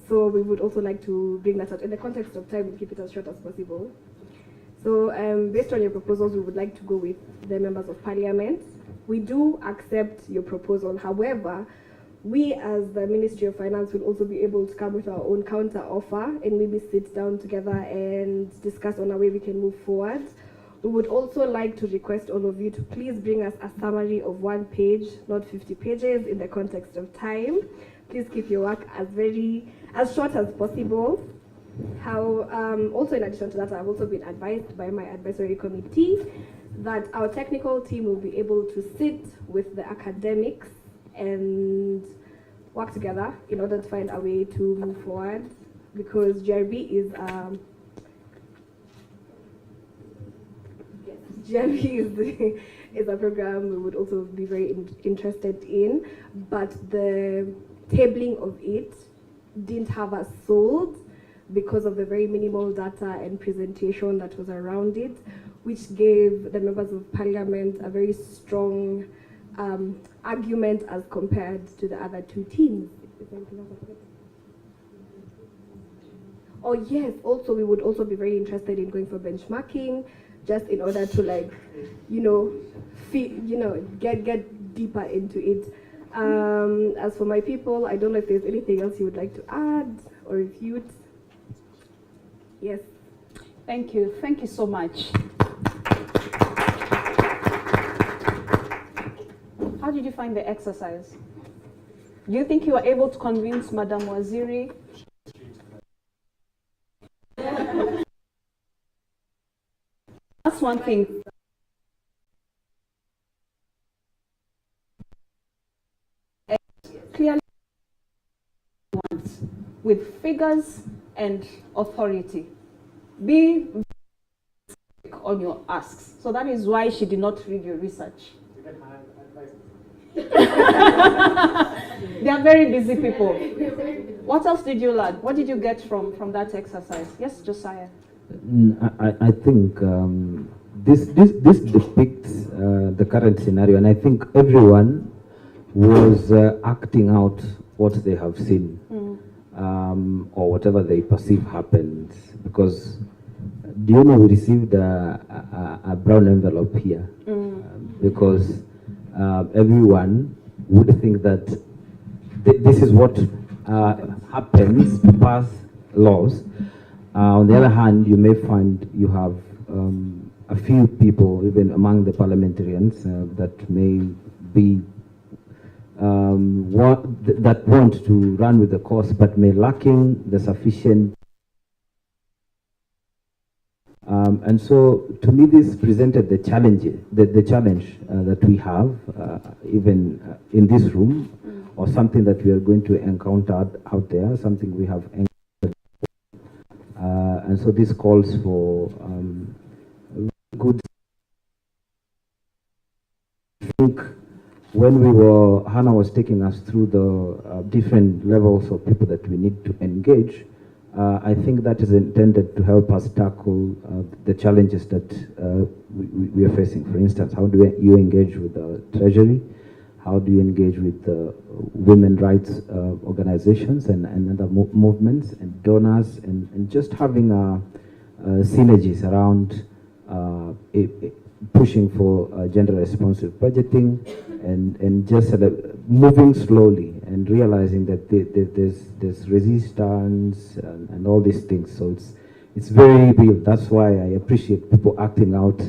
So we would also like to bring that out. In the context of time, we'll keep it as short as possible. So based on your proposals, we would like to go with the members of parliament. We do accept your proposal. However, we as the Ministry of Finance will also be able to come with our own counter offer and maybe sit down together and discuss on a way we can move forward. We would also like to request all of you to please bring us a summary of 1 page, not 50 pages, in the context of time. Please keep your work as short as possible. Also, in addition to that, I've also been advised by my advisory committee that our technical team will be able to sit with the academics and work together in order to find a way to move forward, because GRB is is a program we would also be very interested in, but the tabling of it didn't have us sold because of the very minimal data and presentation that was around it, which gave the members of parliament a very strong argument as compared to the other two teams. Oh yes, also we would also be very interested in going for benchmarking, just in order to get deeper into it. As for my people, I don't know if there's anything else you would like to add, or if you'd. Yes. Thank you. Thank you so much. How did you find the exercise? Do you think you were able to convince Madam Waziri? That's one thing. Clearly, with figures and authority. Be on your asks. So that is why she did not read your research. They are very busy people. What else did you learn? What did you get from that exercise? Yes, Josiah. I think this depicts the current scenario, and I think everyone was acting out what they have seen, or whatever they perceive happened. Because do you know we received a brown envelope here, because everyone would think that this is what happens to pass laws. On the other hand, you may find you have a few people, even among the parliamentarians, that may be that want to run with the course, but may lacking the sufficient. And so, to me, this presented the challenge, that we have, even in this room, or something that we are going to encounter out there, something we have encountered. And so this calls for good. I think when Hannah was taking us through the different levels of people that we need to engage, I think that is intended to help us tackle the challenges that we are facing. For instance, how do you engage with the Treasury? How do you engage with women rights organizations and other movements and donors, and just having synergies around pushing for gender responsive budgeting, and just moving slowly and realizing that there's resistance and all these things. So it's very real. That's why I appreciate people acting out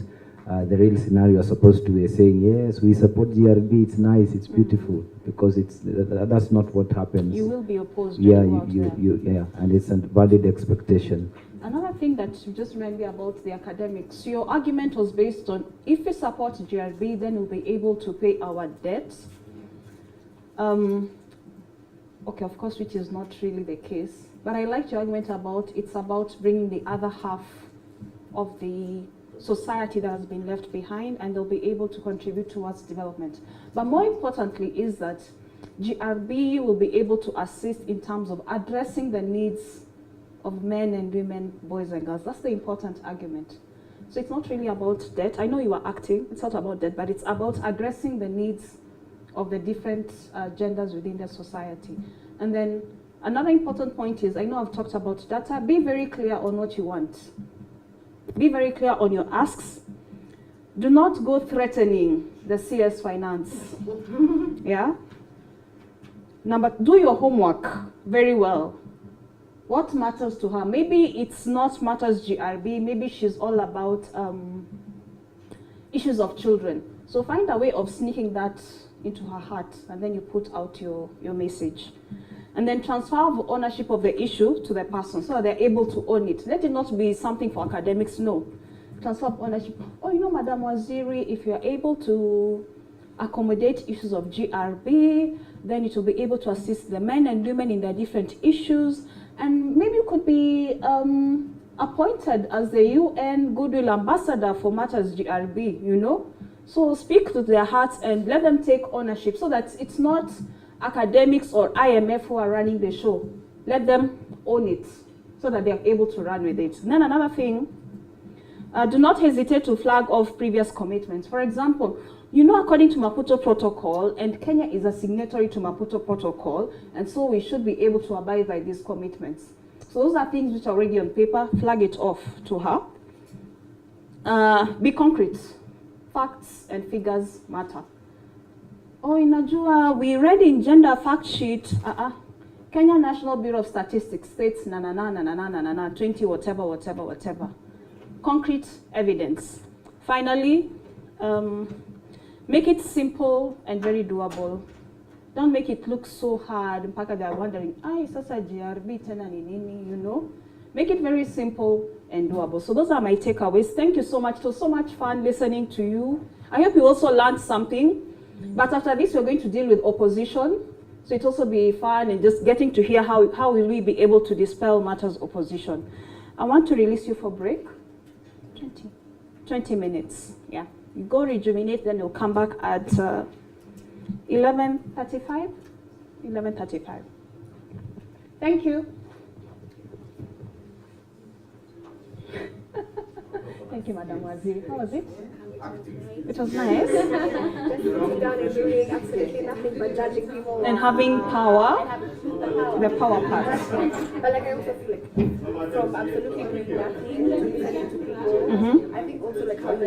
the real scenario are supposed to be saying, yes, we support GRB, it's nice, it's beautiful, because that's not what happens. You will be opposed. Yeah, and it's a valid expectation. Another thing that just reminded me about the academics, your argument was based on if we support GRB, then we'll be able to pay our debts. Okay, of course, which is not really the case. But I liked your argument about it's about bringing the other half of the society that has been left behind, and they'll be able to contribute towards development. But more importantly is that GRB will be able to assist in terms of addressing the needs of men and women, boys and girls. That's the important argument. So it's not really about debt. I know you are acting, it's not about debt, but it's about addressing the needs of the different genders within the society. And then another important point is, I know I've talked about data, be very clear on what you want. Be very clear on your asks. Do not go threatening the CS Finance. Yeah? Do your homework very well. What matters to her? Maybe it's not matters GRB, maybe she's all about issues of children. So find a way of sneaking that into her heart, and then you put out your message. And then transfer ownership of the issue to the person so that they're able to own it. Let it not be something for academics, no. Transfer of ownership. Oh, you know, Madam Waziri, if you're able to accommodate issues of GRB, then it will be able to assist the men and women in their different issues. And maybe you could be appointed as the UN Goodwill Ambassador for Matters GRB, you know? So speak to their hearts and let them take ownership so that it's not academics or IMF who are running the show. Let them own it so that they're able to run with it. And then another thing, do not hesitate to flag off previous commitments. For example, you know, according to Maputo Protocol, and Kenya is a signatory to Maputo Protocol, and so we should be able to abide by these commitments. So those are things which are already on paper. Flag it off to her. Be concrete. Facts and figures matter. Oh, inajua, we read in gender fact sheet, Kenya National Bureau of Statistics states 20 whatever. Concrete evidence. Finally, make it simple and very doable. Don't make it look so hard. Mpaka they are wondering, sasa GRB tena ni nini, you know? Make it very simple and doable. So those are my takeaways. Thank you so much. It was so much fun listening to you. I hope you also learned something. But after this, we're going to deal with opposition. So it'll also be fun and just getting to hear how will we be able to dispel matters opposition. I want to release you for break. 20 minutes. Yeah. You go rejuvenate, then you'll come back at 11:35. 11:35. Thank you. Thank you, Madam Waziri. How was it? It was nice. Just sitting down and doing absolutely nothing but judging people. And having power. The power part. But like I also feel like from absolutely doing nothing to listening to people, I think also like how you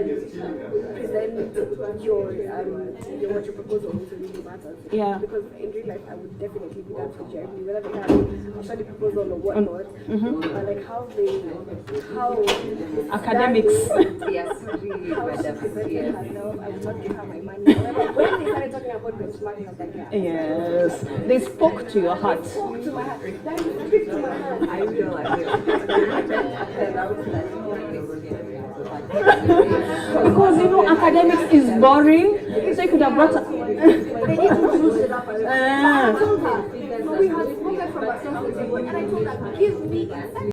present your what your proposal also really matters. Yeah. Because in real life I would definitely be down for Jeremy, whether they have a study proposal or whatnot. But like how academics. Yes, really. How she presented herself, I would not give her my money. When they started talking about benchmarking, I was like, Yes. They spoke to your heart. Spoke to my heart. That speak to my heart. I will. Because you know academics is boring, so you could have brought. They need to juice it up. I told her. We have spoken from ourselves, and I told her, give me